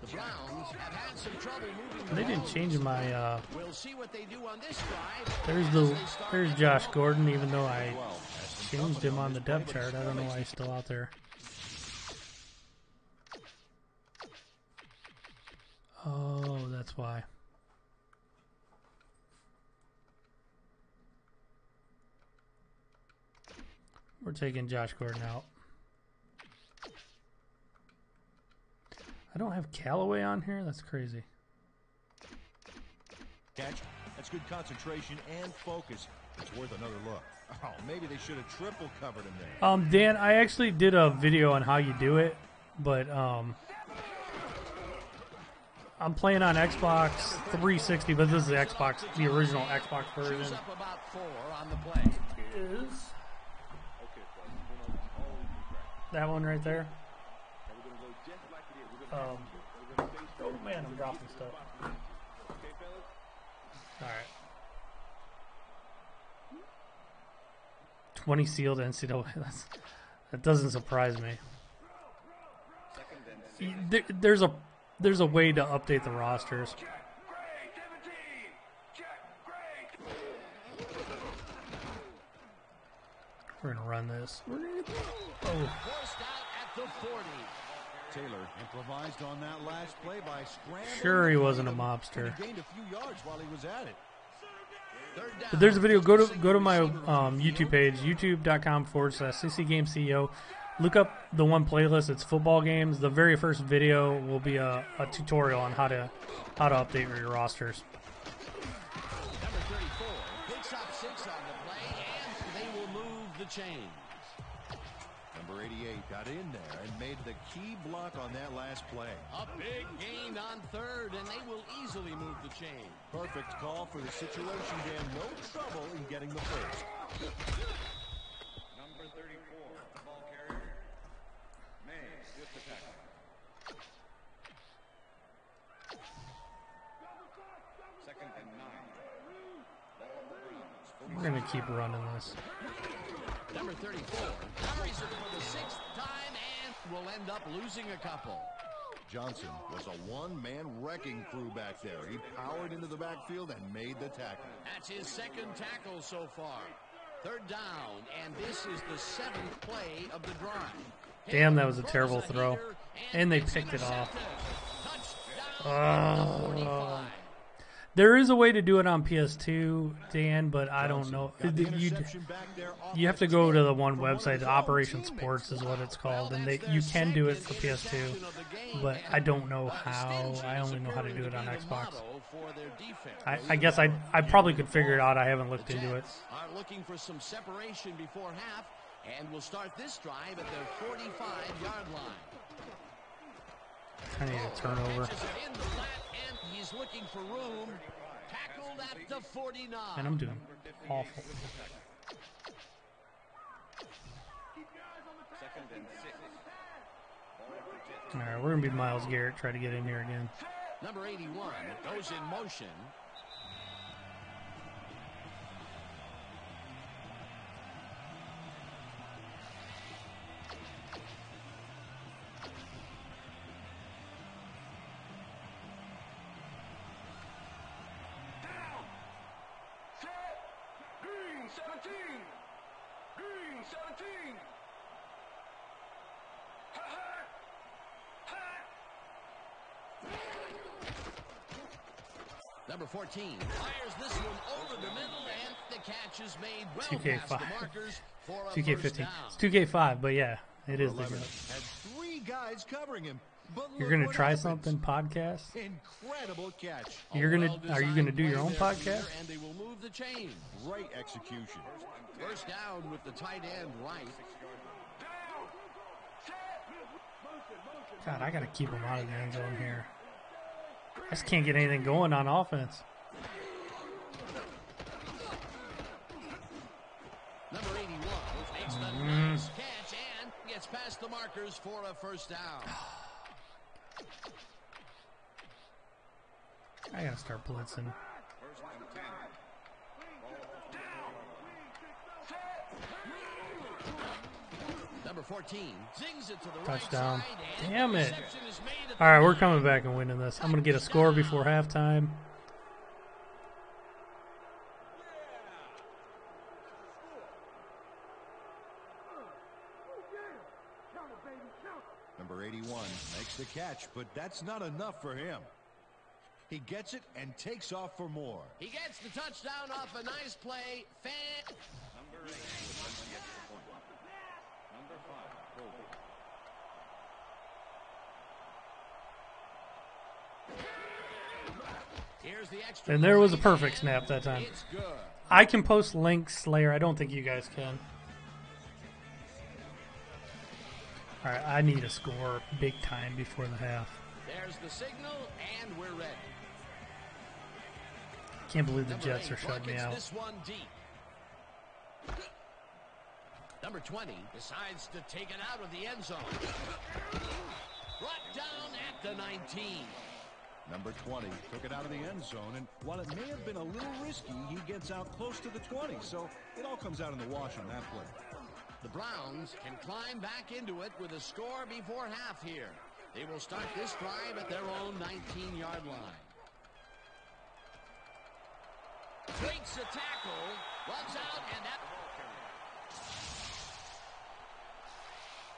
The Browns have had some trouble moving. They didn't change my. We'll see what they do on this drive. There's Josh Gordon, even though I changed him on the depth chart. I don't know why he's still out there. Oh, that's why. We're taking Josh Gordon out. I don't have Callaway on here? That's crazy. Catch. That's good concentration and focus. It's worth another look. Oh, maybe they should have triple covered him there. Dan, I actually did a video on how you do it, but I'm playing on Xbox 360, but this is the Xbox, the original Xbox version. Choose up about 4 on the play. Is that one right there? Oh man, I'm dropping stuff. Alright. 20 sealed NCAA. That doesn't surprise me. There's a way to update the rosters. We're gonna run this. Forced out at the 40. Taylor improvised on that last play by scrambling. Sure, he wasn't a mobster. He gained a few yards while he was at it. But there's a video. Go to my YouTube page, youtube.com/ccgamesceo. Look up the one playlist. It's football games. The very first video will be a tutorial on how to update your rosters. Number 34 picks up 6 on the play, and they will move the chains. Number 88 got in there and made the key block on that last play. A big gain on 3rd, and they will easily move the chain. Perfect call for the situation, Dan. No trouble in getting the first. Number 34, the ball carrier. May with the tackle. Second and 9. We're gonna keep running this. Number 34 carries it for the 6th time and will end up losing a couple. Johnson was a one-man wrecking crew back there. He powered into the backfield and made the tackle. That's his 2nd tackle so far. 3rd down, and this is the 7th play of the drive. Damn, that was a terrible throw. And they picked it off. There is a way to do it on PS2, Dan, but I don't know. You have to go to the one website, Operation Sports is what it's called, and you can do it for PS2, but I don't know how. I only know how to do it on Xbox. I guess I probably could figure it out. I haven't looked into it. Are looking for some separation before half, and will start this drive at their 45-yard line. I need a turnover. He's looking for room. Tackled at the 49. And I'm doing awful. Second and 6. All right, we're going to be Myles Garrett. Try to get in here again. Number 81 goes in motion. Number 14 fires this one over the middle, and the catch is made well past the markers for a 2K15. first down. It's 2K5, but yeah, it is the good. Had 3 guys covering him. But You're gonna try something podcast? Incredible catch. Are you gonna do your own podcast? And they will move the chain. Great execution. First down with the tight end right. God, I gotta keep him out of the end zone here. I just can't get anything going on offense. Number 81 makes the nice catch and gets past the markers for a first down. I gotta start blitzing. First and 10. Ball Number 14 zings it to the Touchdown. right side, Damn it. reception is made at All right, the we're line. coming back and winning this. I'm going to get a score before halftime. Number 81 makes the catch, but that's not enough for him. He gets it and takes off for more. He gets the touchdown off a nice play. Number 8 will attempt the extra point. Number 5, Colby. Here's the extra And there was a point, perfect and snap that time. It's good. I can post links, Slayer. I don't think you guys can. All right, I need a score big time before the half. There's the signal, and we're ready. Can't believe the Number Jets 8 are shutting me buckets out. this one deep. Number 20 decides to take it out of the end zone. Brought down at the 19. Number 20 took it out of the end zone, and while it may have been a little risky, he gets out close to the 20, so it all comes out in the wash on that play. The Browns can climb back into it with a score before half here. They will start this drive at their own 19-yard line. Breaks a tackle, runs out, and that...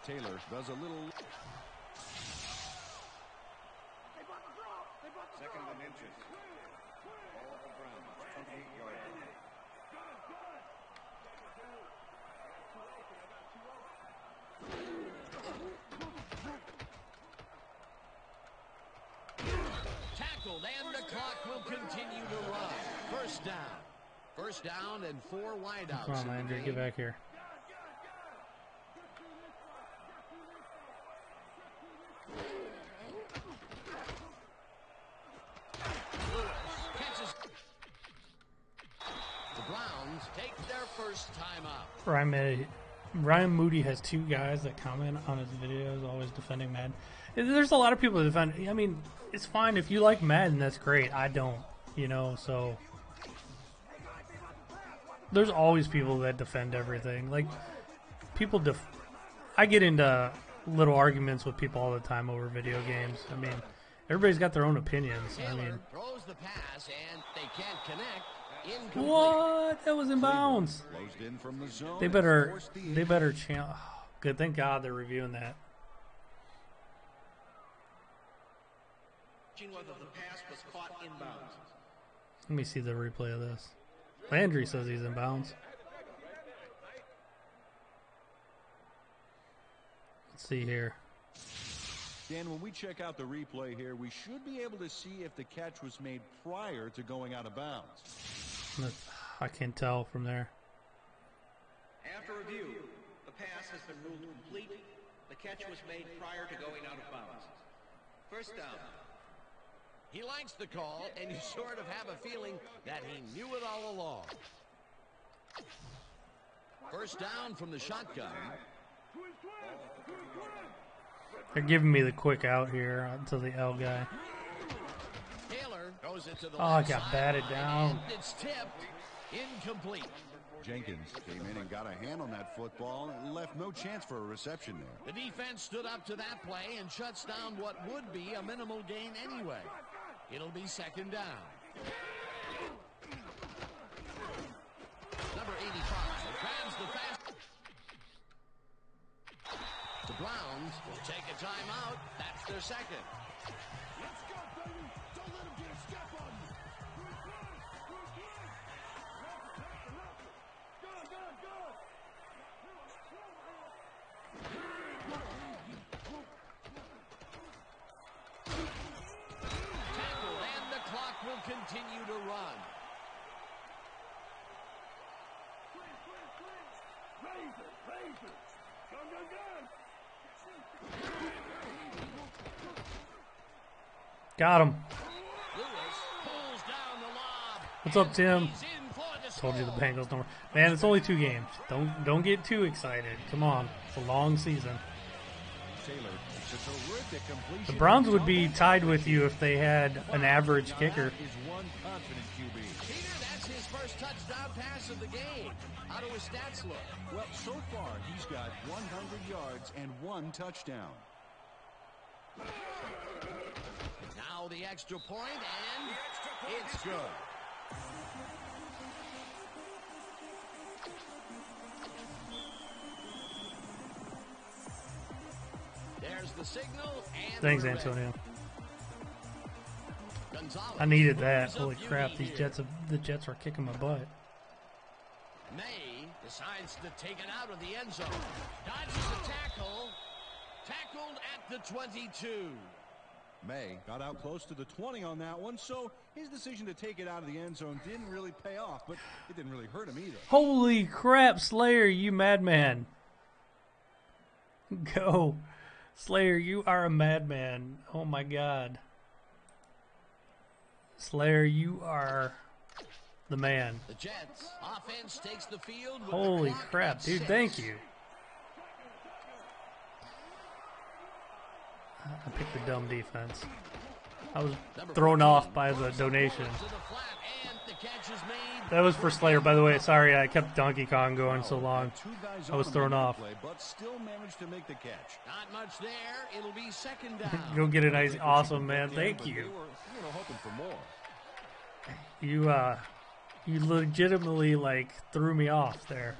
Taylor does a little... Second and inches. Ball at the Browns, 28-yard line. Tackled, and the clock will continue to run. First down. First down and 4 wideouts. Come on, in the Landry, game. get back here. Catches. The Browns take their first time out. Ryan Moody has 2 guys that comment on his videos, always defending Madden. There's a lot of people that defend. I mean, it's fine if you like Madden. That's great. I don't, so there's always people that defend everything. Like I get into little arguments with people all the time over video games. I mean, everybody's got their own opinions. I Taylor mean, throws the pass, and they can't connect. Incomplete. what? That was in bounds. Closed in from the zone. They better channel. Oh, good. Thank God they're reviewing that. Whether the pass was caught inbounds. Let me see the replay of this. Landry says he's in bounds. Let's see here. Dan, when we check out the replay here, we should be able to see if the catch was made prior to going out of bounds. I can't tell from there. After review, the pass has been ruled complete. The catch was made prior to going out of bounds. First down. He likes the call, and you sort of have a feeling that he knew it all along. First down from the shotgun. They're giving me the quick out here to the L guy. Taylor goes it to the Oh, I left got side, batted down. and it's tipped. Incomplete. Jenkins came in and got a hand on that football and left no chance for a reception there. The defense stood up to that play and shuts down what would be a minimal gain anyway. It'll be second down. Number 85 grabs the fast. The Browns will take a timeout. That's their second. Let's go, baby. Don't let him get a step on you. Tackle, and the clock will continue to run. Got him. Lewis pulls down the lob. What's up, Tim? He's in for the Told you the score. Bengals don't. Man, it's only 2 games. Don't get too excited. Come on, it's a long season. Taylor, it's a terrific completion. The Browns would be tied with you if they had an average kicker. Is one confident QB. Peter, that's his first touchdown pass of the game. How do his stats look? Well, so far he's got 100 yards and 1 touchdown. Now the extra point, and it's good. There's the signal, and Thanks, we're ready. Antonio. Gonzalez I needed that. moves a Holy beauty crap! These here. the Jets are kicking my butt. May decides to take it out of the end zone. Dodges a tackle. Tackled at the 22. May got out close to the 20 on that one, so his decision to take it out of the end zone didn't really pay off, but it didn't really hurt him either. Holy crap, Slayer, you madman. Go. Slayer, you are a madman. Oh my god. Slayer, you are the man. The Jets offense takes the field. With Holy the clock crap, at dude, 6. thank you. I picked the dumb defense. I was thrown off by the donation. To the flat, and the catch is made. That was for Slayer, by the way. Sorry, I kept Donkey Kong going so long. Two guys I was on him thrown on that off. play, but still managed to make the catch. Not much there. It'll be second down. Go get a nice, awesome, man. Thank But you. They were, hoping for more. You legitimately, like, threw me off there.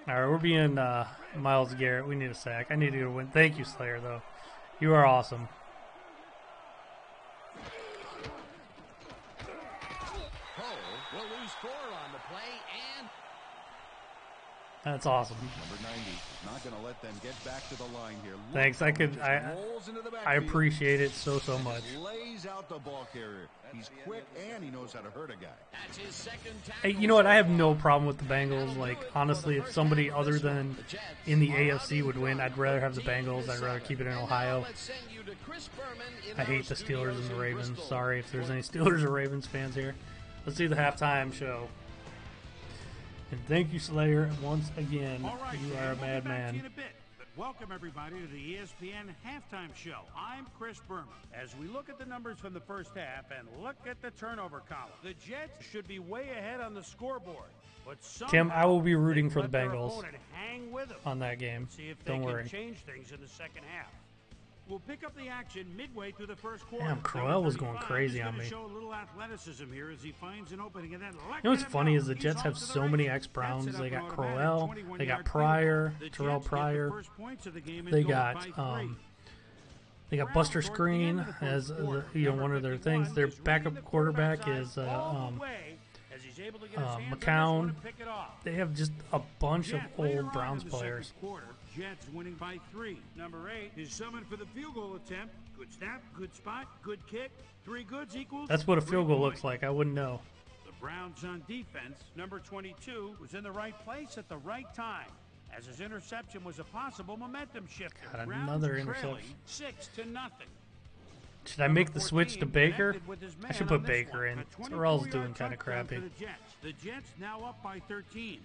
All right, we're being Myles Garrett. We need a sack. I need to get a win. Thank you, Slayer, though. You are awesome. Cole will lose 4 on the play, and That's awesome. Number 90 not going to let them get back to the line here. Thanks. I appreciate it so much. Lays out the ball carrier. He's quick and he knows how to hurt a guy. that's his second Hey, tackle. you know what? I have no problem with the Bengals. Like, honestly, if somebody other than in the AFC would win, I'd rather have the Bengals. I'd rather keep it in Ohio. I hate the Steelers and the Ravens. Sorry if there's any Steelers or Ravens fans here. Let's see the halftime show. And thank you, Slayer, once again. All right, You are a we'll get back to madman. you in a bit, but welcome everybody to the ESPN Halftime Show. I'm Chris Berman. As we look at the numbers from the first half and look at the turnover column, the Jets should be way ahead on the scoreboard. But Tim, I will be rooting they for the let their Bengals opponent hang with them. on that game. See if they Don't can worry. change things in the second half. We'll pick up the action midway through the first quarter. Damn, Crowell was going crazy on me. Show a little athleticism here as he finds an opening, and then You know what's funny is the Jets have so many ex-Browns. They got Crowell, they got Pryor, Terrell Pryor, they got Buster Screen as one of their things. Their backup quarterback is McCown. They have just a bunch of old Browns players. Jets winning by 3. Number 8 is summoned for the field goal attempt. Good snap, good spot, good kick. 3 goods equals. That's what a field goal 3 looks like. I wouldn't know. The Browns on defense. Number 22 was in the right place at the right time, as his interception was a possible momentum shifter. God, Browns another trailing interception. 6-0. Should I make the switch to Baker? Connected with his I man should on put this Baker one. in. A 24-yard Terrell's doing kind of touchdown crappy. for the Jets. The Jets now up by 13.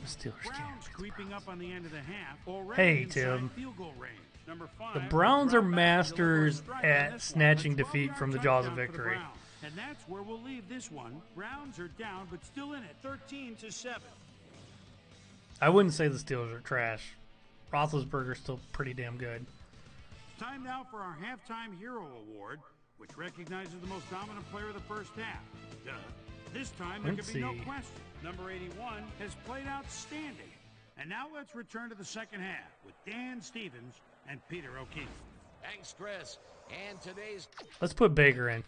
The Steelers Browns can't. creeping up on the end of the half. Already Hey, inside Tim. Field goal range. Number 5, The Browns are drop back, masters deliver a strike on at this snatching one. A defeat from the 12-yard jaws of touchdown for the victory. Browns. And that's where we'll leave this one. Browns are down, but still in it, 13-7. I wouldn't say the Steelers are trash. Roethlisberger's still pretty damn good. Time now for our Halftime Hero Award, which recognizes the most dominant player of the first half. Duh. This time, there Let's can be no see. question. Number 81 has played outstanding. And now let's return to the second half with Dan Stevens and Peter O'Keefe. Thanks, Chris. And today's Let's put Baker in.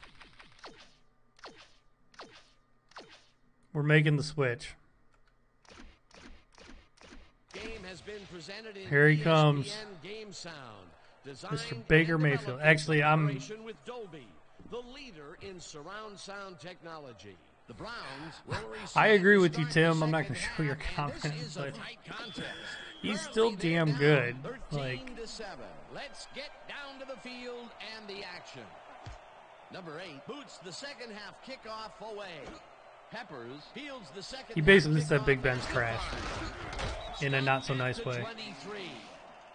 We're making the switch. game has been presented in Here he ESPN comes. Game Sound. Mr. Baker Mayfield. Actually, I'm with Dolby, the leader in surround sound technology. The Browns will receive I agree with the you, start Tim. I'm not second going to show your half, and this comments, is a but tight contest. he's still Currently, they're damn down good. 13-7. Like, Let's get down to the field and the action. Number 8 boots the second half kickoff away. Peppers fields the second he half basically said kickoff Big Ben's at the trash 5. in a not so nice At the way. 23.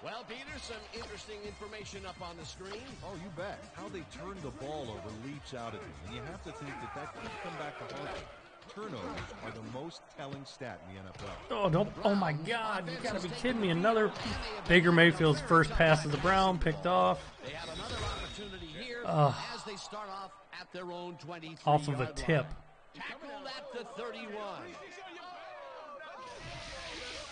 Well, Peter, some interesting information up on the screen. Oh, you bet. How they turn the ball over leaps out at you. And you have to think that that could come back to haunt them. Turnovers are the most telling stat in the NFL. Oh, don't. Oh, my God. You got to be kidding me. Another Baker Mayfield's first pass to the Brown picked off. They have another opportunity here as they start off at their own 23-yard Off of a tip. Tackled at the 31.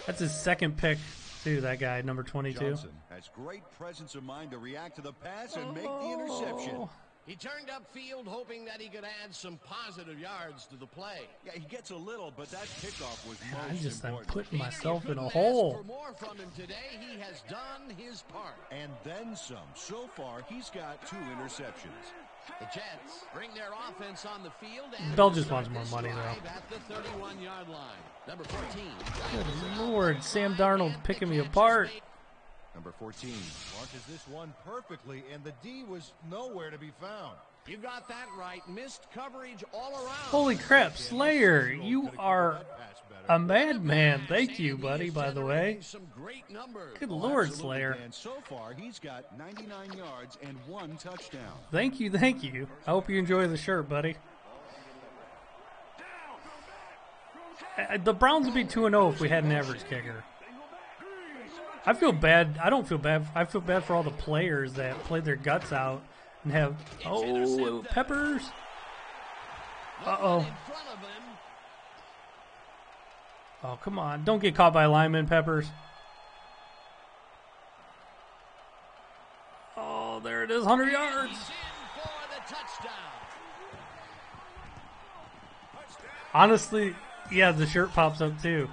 That's his second pick, too, that guy, number 22. Johnson has great presence of mind to react to the pass and make the interception. He turned upfield hoping that he could add some positive yards to the play. Yeah, he gets a little, but that kickoff was I'm most just important. putting myself in a Couldn't hole. ask for more from him today. He has done his part. And then some. So far, he's got 2 interceptions. The Jets bring their offense on the field. And Bell just wants more money, though. at the 31-yard line. Number 14. Good Lord, Sam Darnold picking me apart. Number 14 launches this one perfectly, and the D was nowhere to be found. You got that right. Missed coverage all around. Holy crap, Slayer, you are a madman. Thank you, buddy, by the way. Some great numbers. Good Lord, Slayer. And so far, he's got 99 yards and 1 touchdown. Thank you, thank you. I hope you enjoy the shirt, buddy. The Browns would be 2-0 if we had an average kicker. I feel bad. I don't feel bad. I feel bad for all the players that played their guts out and have... Oh, Peppers. Uh-oh. Oh, come on. Don't get caught by lineman, Peppers. Oh, there it is. 100 yards. Honestly, yeah, the shirt pops up too.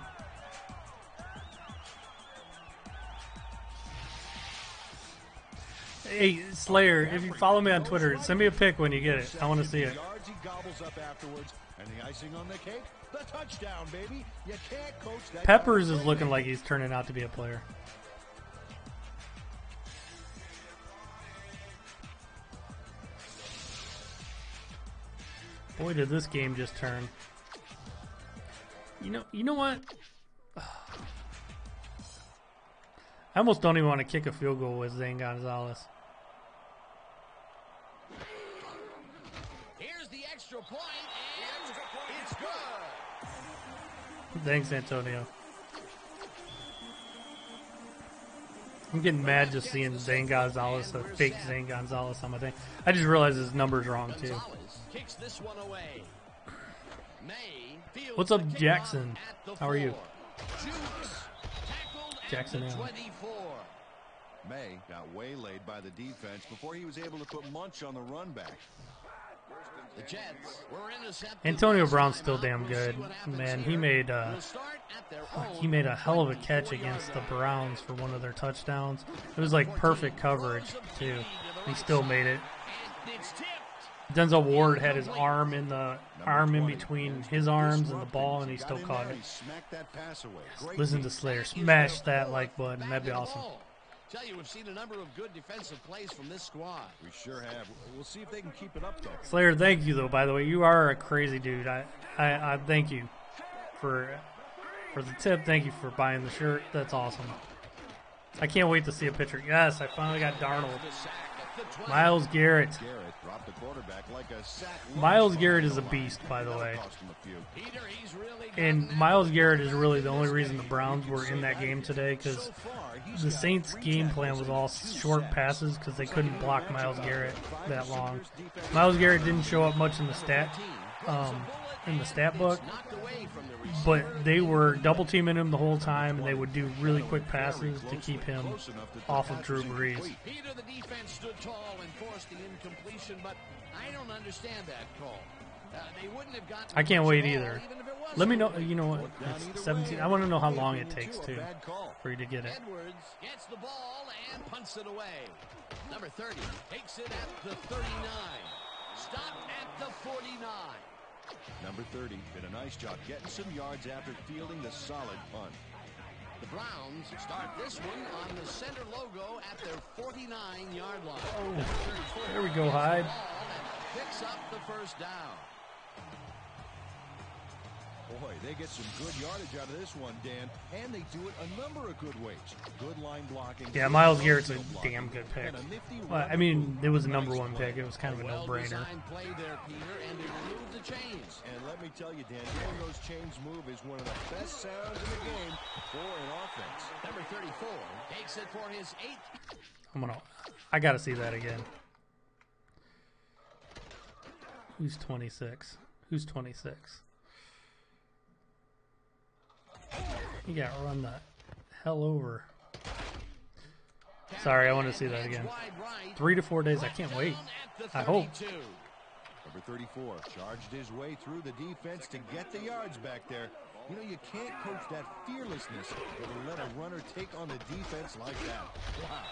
Hey, Slayer, if you follow me on Twitter, send me a pic when you get it. I want to see it. Yards he gobbles up afterwards, and the icing on the cake, the touchdown, baby. You can't coach that. Peppers is looking like he's turning out to be a player. Boy, did this game just turn. You know what? I almost don't even want to kick a field goal with Zane Gonzalez. Here's the extra point, and it's good. Thanks, Antonio. I'm getting mad just seeing Zane Gonzalez, a fake Zane Gonzalez on my thing. I just realized his number's wrong, too. Kicks this one away. What's up, Jackson? How are you? Jackson Allen. 24. May got waylaid by the defense before he was able to put Munch on the run back. The Jets were intercepted. Antonio Brown's still damn good. Man, he made a hell of a catch against the Browns for one of their touchdowns. It was like perfect coverage, too. He still made it. Denzel Ward had his arm in between his arms and the ball, and he still caught it. Listen to Slayer. Smash that like button. That'd be awesome. Tell you, we've seen a number of good defensive plays from this squad. We sure have. We'll see if they can keep it up, though. Slayer, thank you, though, by the way. You are a crazy dude. I thank you for the tip. Thank you for buying the shirt. That's awesome. I can't wait to see a picture. Yes, I finally got Darnold. Myles Garrett. Myles Garrett is a beast, by the way. And Myles Garrett is really the only reason the Browns were in that game today, because the Saints' game plan was all short passes because they couldn't block Myles Garrett that long. Myles Garrett didn't show up much in the stat book, but they were double teaming him the whole time, and they would do really quick passes to keep him off of Drew Brees. Peter, the defense stood tall and forced the incompletion, but I don't understand that call. They wouldn't have gotten. I can't wait either. Let me know. You know what? It's 17. I want to know how long it takes too for you to get it. Edwards gets the ball and punts it away. Number 30 takes it at the 39. Stop at the 49. Number 30 did a nice job getting some yards after fielding the solid punt. The Browns start this one on the center logo at their 49-yard line. Oh, there we go, Hyde. Picks up the first down. Boy, they get some good yardage out of this one, Dan, and they do it a number of good ways. Good line blocking. Yeah, Myles Garrett's a damn good pick. Well, I mean, it was a number one pick. It was kind of a no-brainer. Play there, Peter, and they remove the chains. And let me tell you, Dan, hearing those chains move is one of the best sounds in the game for an offense. Number 34 takes it for his 8th. I gotta see that again. Who's 26? Who's 26? You got run the hell over. Sorry, I want to see that again. 3 to 4 days. I can't wait. I hope. Number 34 charged his way through the defense to get the yards back there. You know, you can't coach that fearlessness that will let a runner take on the defense like that. Wow.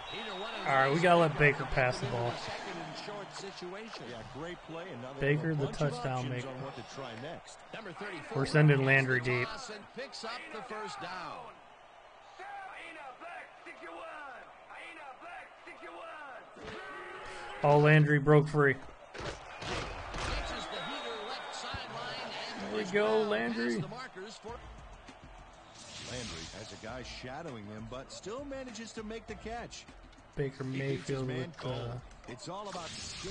All right, we got to let Baker pass the ball. Yeah, great play. And now Baker, the touchdown maker. On what to try next. Number 34 We're sending Landry deep. Picks up the first down. Oh, Landry broke free. There we go, Landry. Landry has a guy shadowing him, but still manages to make the catch. Baker Mayfield with it's all about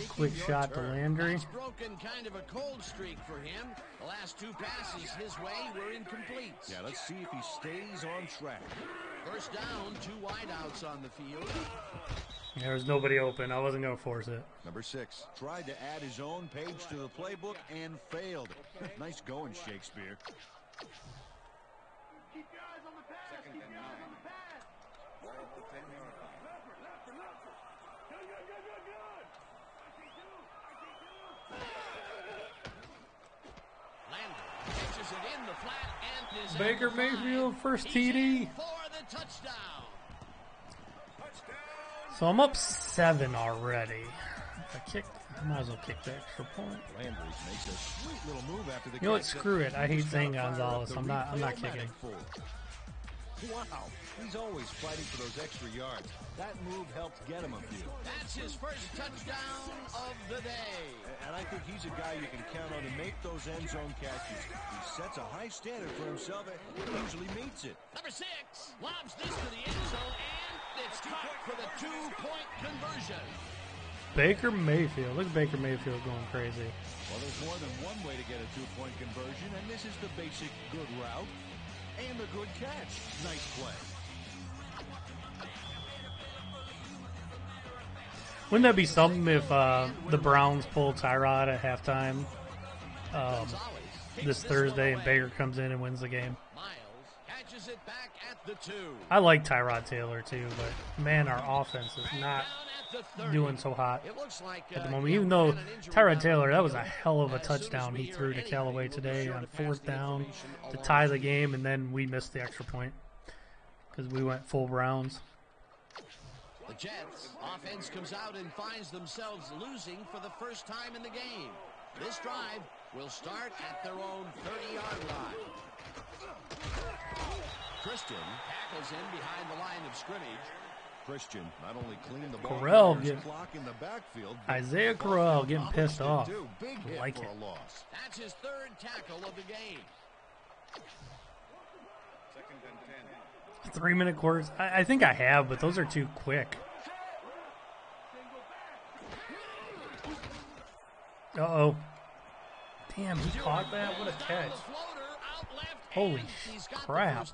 quick shot to Landry. It's broken kind of a cold streak for him. The last 2 passes his way were incomplete. Yeah, let's see if he stays on track. First down, 2 wideouts on the field. There was nobody open. I wasn't going to force it. Number 6 tried to add his own page to the playbook and failed. Nice going, Shakespeare. Keep your eyes on the pass. Second Keep and your eyes 9. on the pass. Ball at the 10-yard line. Landry catches it in the flat and is Baker Mayfield, first TD. For the touchdown. So I'm up 7 already. I might as well kick the extra point. Landry makes a sweet little move after the You know what? Screw it. I hate saying Gonzalez. I'm not kicking. Wow, he's always fighting for those extra yards. That move helped get him a few. That's his first touchdown of the day. And I think he's a guy you can count on to make those end zone catches. He sets a high standard for himself and he usually meets it. Number 6 lobs this to the end zone and it's caught for the 2-point conversion. Baker Mayfield. Look at Baker Mayfield going crazy. Well, there's more than one way to get a 2-point conversion, and this is the basic good route and a good catch. Nice play. Wouldn't that be something if the Browns pull Tyrod at halftime this Thursday and Baker comes in and wins the game? Miles catches it back at the 2. I like Tyrod Taylor too, but man, our offense is not doing so hot at the moment. Even though Tyrod Taylor, that was a hell of a touchdown he threw to Callaway today on 4th down to tie the game, and then we missed the extra point because we went full Browns. The Jets offense comes out and finds themselves losing for the first time in the game. This drive will start at their own 30-yard line. Christian tackles in behind the line of scrimmage. Christian not only cleaned the ball clock in the backfield, Isaiah Corral getting pissed off. Big hit like for it. a loss. That's his 3rd tackle of the game. Second and 10. 3-minute quarters. I think I have, but those are too quick. Uh-oh. Damn, he caught that? What a catch. Holy crap.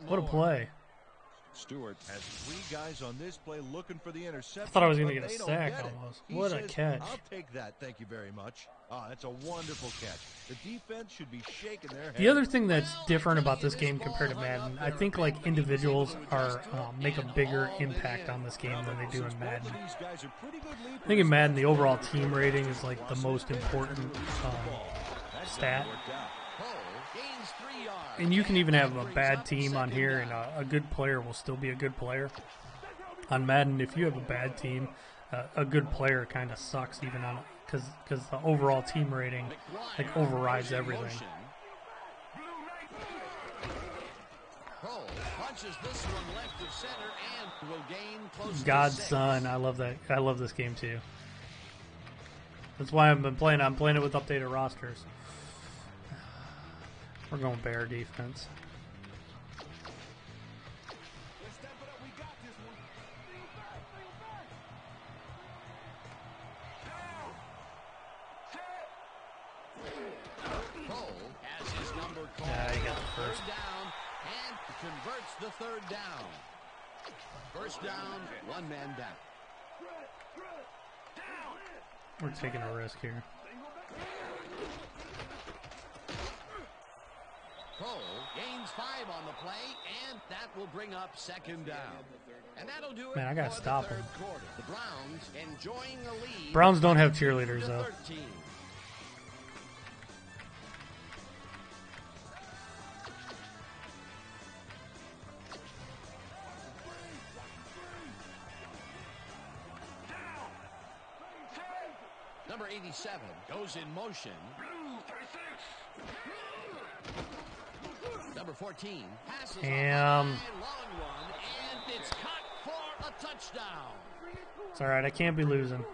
What a play. Stewart has 3 guys on this play looking for the interception. I thought I was going to but get a they don't sack get it. almost. He What a says, catch. I'll take that. Thank you very much. That's a wonderful catch. The defense should be shaking their head. The other thing that's different about this game compared to Madden, I think like individuals are make a bigger impact on this game than they do in Madden. I think in Madden the overall team rating is like the most important stat. And you can even have a bad team on here and a good player will still be a good player. On Madden, if you have a bad team, a good player kind of sucks even on because the overall team rating like overrides everything. God's son, I love that. I love this game too. That's why I've been playing. I'm playing it with updated rosters. We're going bear defense. Let's step it up. We got this one. Cole has his number called. Yeah, he got the first. Third down and converts the third down. First down, one man down. We're taking a risk here. Cole gains 5 on the play, and that will bring up second down. And that'll do it. Man, I gotta for stop the third him. quarter. The Browns enjoying the lead. Browns don't have cheerleaders, though. 13. Number 87 goes in motion. Number 14 passes Damn. on the long one, and it's caught for a touchdown. It's alright, I can't be losing.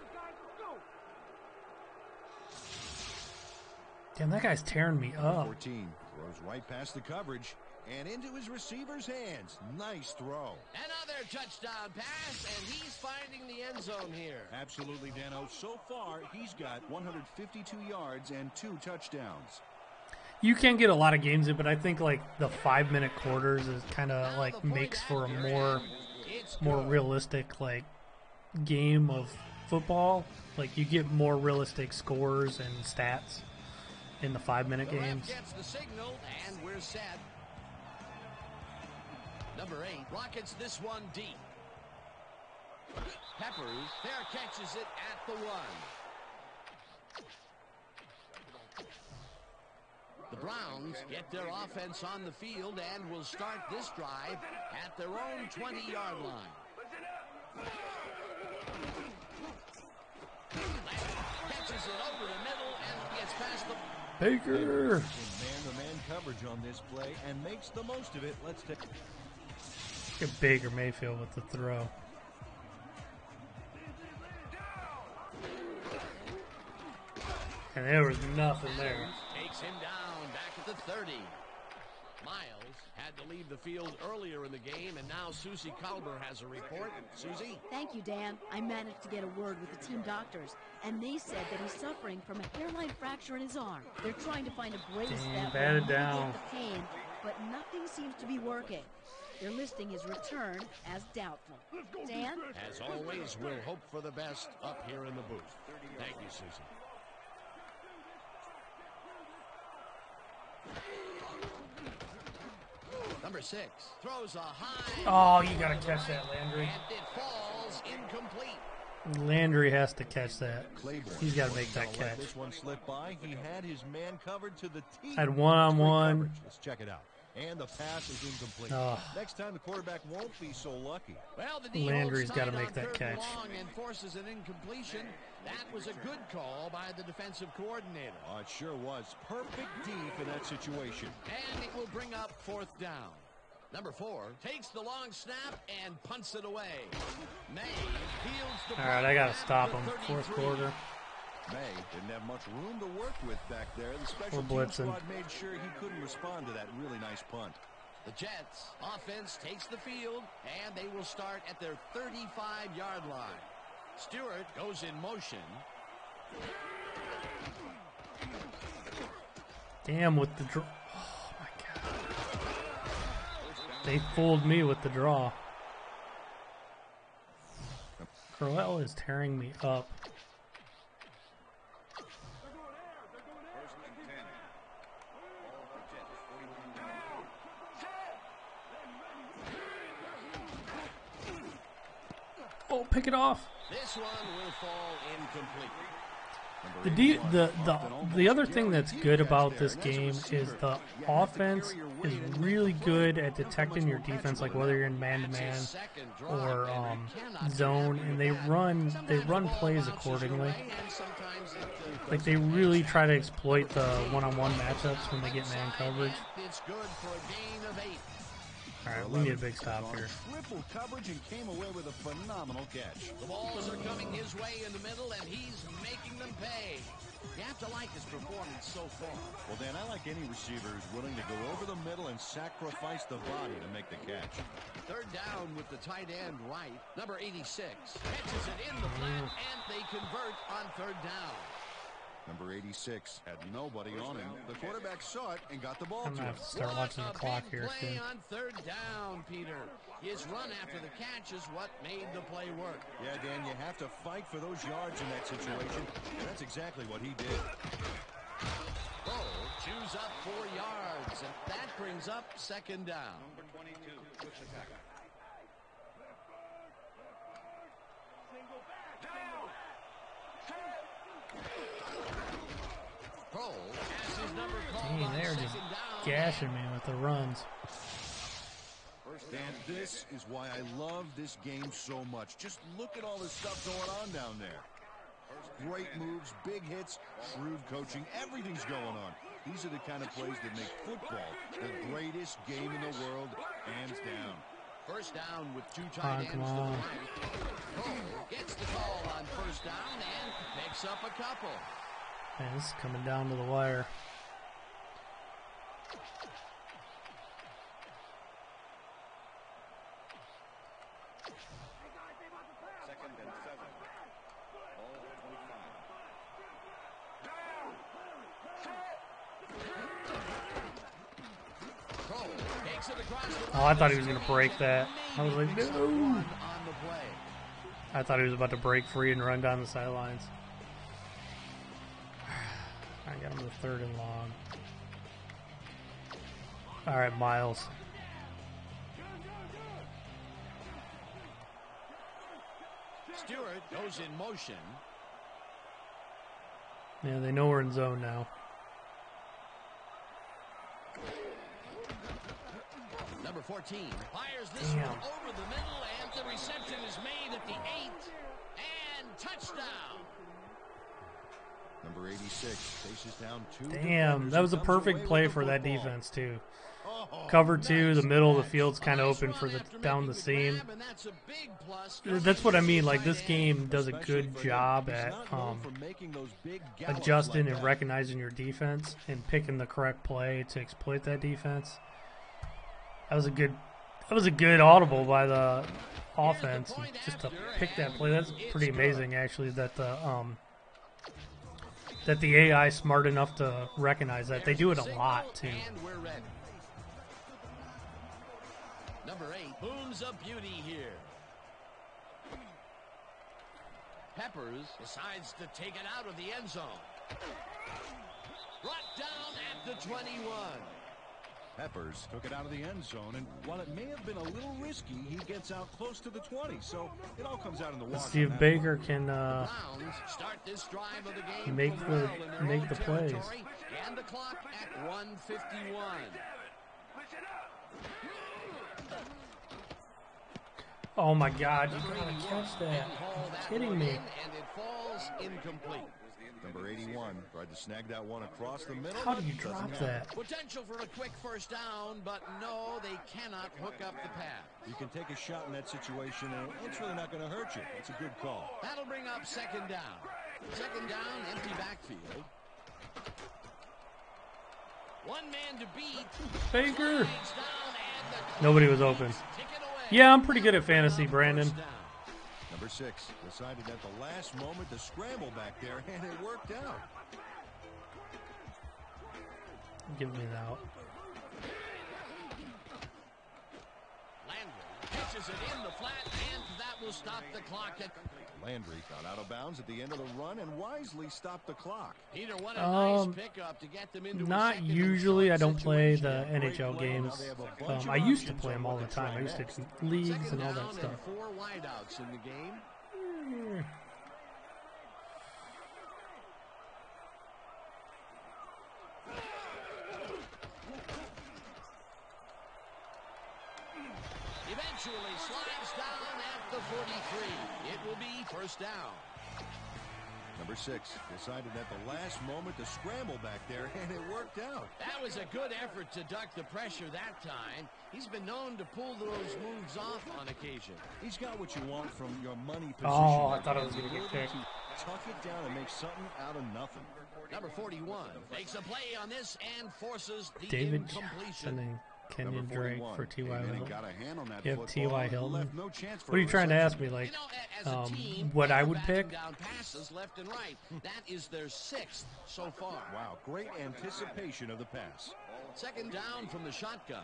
Damn, that guy's tearing me up. 14 throws right past the coverage and into his receiver's hands. Nice throw. Another touchdown pass, and he's finding the end zone here. Absolutely, Dano. So far, he's got 152 yards and 2 touchdowns. You can get a lot of games in, but I think like the 5-minute quarters is kind of like makes for a more realistic like game of football. Like you get more realistic scores and stats in the 5-minute The ref games. gets the signal, and we're set. Number 8 rockets this one deep. Peppers there catches it at the 1. The Browns get their offense on the field and will start this drive at their own 20-yard line. Catches it over the middle and gets past the... Baker! Man-to-man coverage on this play and makes the most of it. Let's take... Look at Baker Mayfield with the throw. And there was nothing there. Takes him down back at the 30. Miles had to leave the field earlier in the game, and now Susie Kalber has a report. Susie? Thank you, Dan. I managed to get a word with the team doctors, and they said that he's suffering from a hairline fracture in his arm. They're trying to find a brace that will batted down. mitigate the pain, but nothing seems to be working. They're listing his return as doubtful. Dan? As always, we'll hope for the best up here in the booth. Thank you, Susie. Number 6 throws a high... Oh, you gotta catch that, Landry. And it falls incomplete. Landry has to catch that. Claiborne. He's got to make that Let catch. this one slip by. He had his man covered to the teeth. Had one-on-one. Coverage. Let's check it out. And the pass is incomplete. Oh. Next time the quarterback won't be so lucky. Well, the D Landry's got to make that catch. And forces an incompletion. That was a good call by the defensive coordinator. Oh, it sure was. Perfect D for that situation. And it will bring up 4th down. Number 4 takes the long snap and punts it away. May fields the All right, I got to stop him. 4th quarter. May didn't have much room to work with back there. The special We're team blitzing. squad made sure he couldn't respond to that really nice punt. The Jets offense takes the field, and they will start at their 35-yard line. Stewart goes in motion. Damn, with the draw. Oh, my God. They fooled me with the draw. Crowell is tearing me up. Oh, pick it off. This one will fall incomplete. The other thing that's good about this game is the offense is really good at detecting your defense, like whether you're in man-to-man or zone, and they run plays accordingly. Like they really try to exploit the one-on-one matchups when they get man coverage. It's good for a gain of 8. All right, we need a big stop here. Triple coverage and came away with a phenomenal catch. The balls are coming his way in the middle, and he's making them pay. You have to like his performance so far. Well, Dan, I like any receiver who's willing to go over the middle and sacrifice the body to make the catch. Third down with the tight end right. Number 86 catches it in the flat, and they convert on third down. Number 86 had nobody on him. The quarterback saw it and got the ball I'm to going to him. have to start watching the clock here Play soon. on third down, Peter. His run after the catch is what made the play work. Yeah, Dan, you have to fight for those yards in that situation, and that's exactly what he did. Bull chews up 4 yards, and that brings up second down. Number 22, push attack. Bull has his number called Dang, on they're just second down. gashing me with the runs. Dan, this is why I love this game so much. Just look at all the stuff going on down there. Great moves, big hits, shrewd coaching, everything's going on. These are the kind of plays that make football the greatest game in the world, hands down. First down with 2 tight ends to the right. Bull gets the call on first down and picks up a couple. Man, this is coming down to the wire. Second and 7. Ball 25. Bull takes it across the Oh, I thought he was going to break that. I was like, no. on the play. I thought he was about to break free and run down the sidelines. I got him to third and long. All right, Miles. Stewart goes in motion. Yeah, they know we're in zone now. Number 14 fires this one over the middle, and the reception is made at the 8, and touchdown. Number 86 chases down 2. Damn, that was a perfect play for that defense, too. Cover 2, the middle of the field's kind of open for the down the seam. That's what I mean. Like, this game does a good job at adjusting and recognizing your defense and picking the correct play to exploit that defense. That was a good audible by the offense just to pick that play. That's pretty amazing, actually, that the AI is smart enough to recognize that. They do it a lot, too. Number 8 booms a beauty here. Peppers decides to take it out of the end zone. Brought down at the 21. Peppers took it out of the end zone, and while it may have been a little risky, he gets out close to the 20, so it all comes out in the wash. Let's see if Baker can start this drive of the game make the plays. And the clock at 1:51. Oh my God, you gotta catch that. You're kidding me. And it falls incomplete. Number 81 tried to snag that one across the middle. How do you drop that? Potential for a quick first down, but no, they cannot hook up the pass. You can take a shot in that situation, and it's really not going to hurt you. It's a good call. That'll bring up second down. Second down, empty backfield. One man to beat. Baker. Nobody was open. Yeah, I'm pretty good at fantasy, Brandon. Number 6 decided at the last moment to scramble back there, and it worked out. Give me that out. Landry catches it in the flat, and that will stop the clock. Landry got out of bounds at the end of the run and wisely stopped the clock. Peter, what a nice pickup to get them into not usually. I don't play the NHL games. I used to play them all the time. I used to do leagues and all that stuff. 4 wideouts in the game. Eventually slides down at the 43. It will be first down. Number 6 decided at the last moment to scramble back there, and it worked out. That was a good effort to duck the pressure that time. He's been known to pull those moves off on occasion. He's got what you want from your money position. Oh, I thought I was going to get picked. Tuck it down and make something out of nothing. Number 41 makes a play on this and forces the David incompletion. sending Kenyon Drake for T.Y. Hilton. You have T.Y. Hilton? No chance for What are you trying to ask me? Like, You know, as a team, what they I are would batting pick? down passes left and right. That is their 6th so far. Wow, great anticipation of the pass. Second down from the shotgun.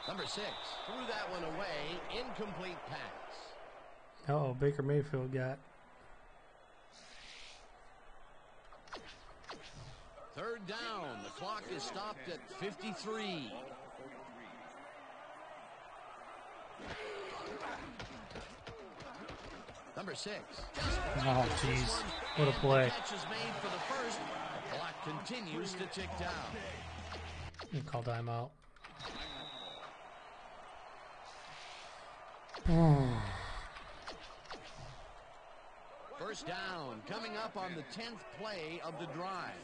Number 6 threw that one away. Incomplete pass. Oh, Baker Mayfield got. Third down. The clock is stopped at 53. Number 6. Oh, jeez. What a play. Catch is made for the first. The clock continues to tick down. You call timeout. First down coming up on the 10th play of the drive.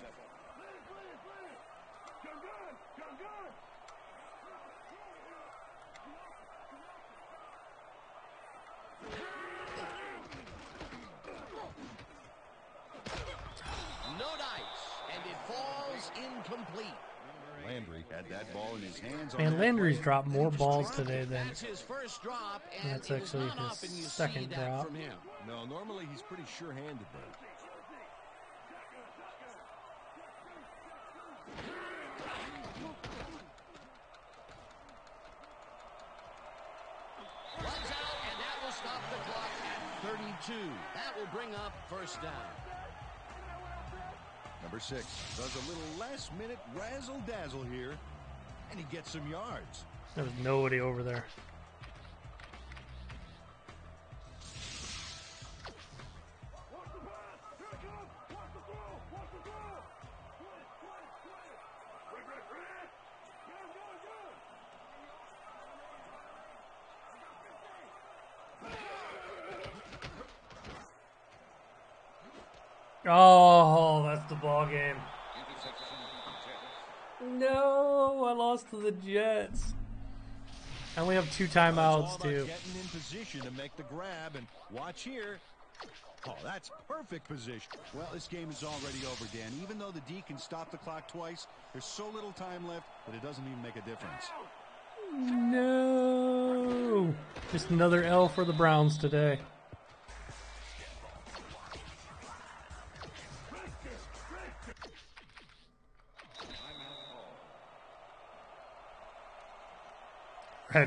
No dice, and it falls incomplete. Landry had that ball in his hands. Man, Landry's dropped more balls today than. That's his first drop, and That's it is actually not often his you second see that drop. from him. No, normally he's pretty sure-handed there. Runs out, and that will stop the clock at 32. That will bring up first down. Number 6 does a little last-minute razzle-dazzle here, and he gets some yards. There was nobody over there. Oh, that's the ball game. No, I lost to the Jets. I only have 2 timeouts, too. Getting in position to make the grab, and watch here. Oh, that's perfect position. Well, this game is already over, Dan. Even though the D can stop the clock twice, there's so little time left that it doesn't even make a difference. No. Just another L for the Browns today.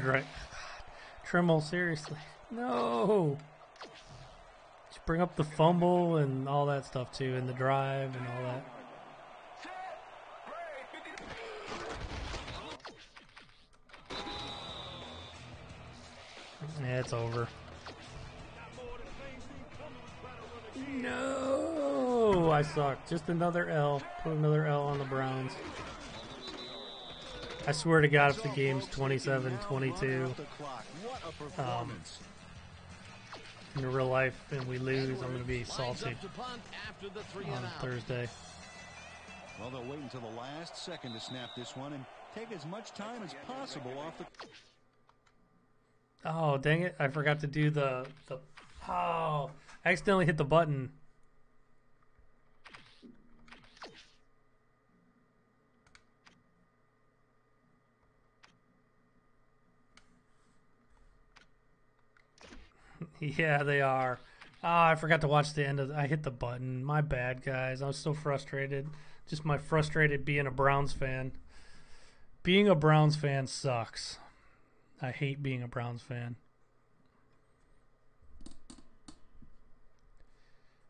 Right. Trimmel, seriously. No. Just bring up the fumble and all that stuff too, and the drive and all that. Yeah, it's over. No, I suck. Just another L. Put another L on the Browns. I swear to God, if the game's 27-22 in real life and we lose, I'm going to be salty on Thursday. Well, they'll wait until the last second to snap this one and take as much time as possible off the... Oh, dang it. I forgot to do I accidentally hit the button. Yeah, they are. I forgot to watch the end of I hit the button. My bad, guys. I was so frustrated. Just my frustrated being a Browns fan. Being a Browns fan sucks. I hate being a Browns fan.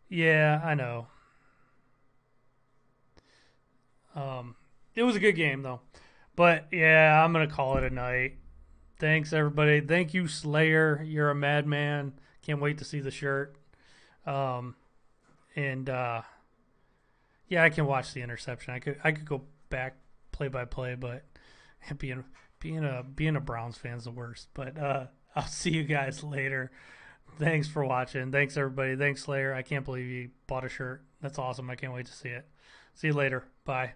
Yeah, I know. It was a good game, though. But, yeah, I'm going to call it a night. Thanks, everybody. Thank you, Slayer. You're a madman. Can't wait to see the shirt. Yeah, I can watch the interception. I could go back play by play, but being a Browns fan is the worst. But I'll see you guys later. Thanks for watching. Thanks, everybody. Thanks, Slayer. I can't believe you bought a shirt. That's awesome. I can't wait to see it. See you later. Bye.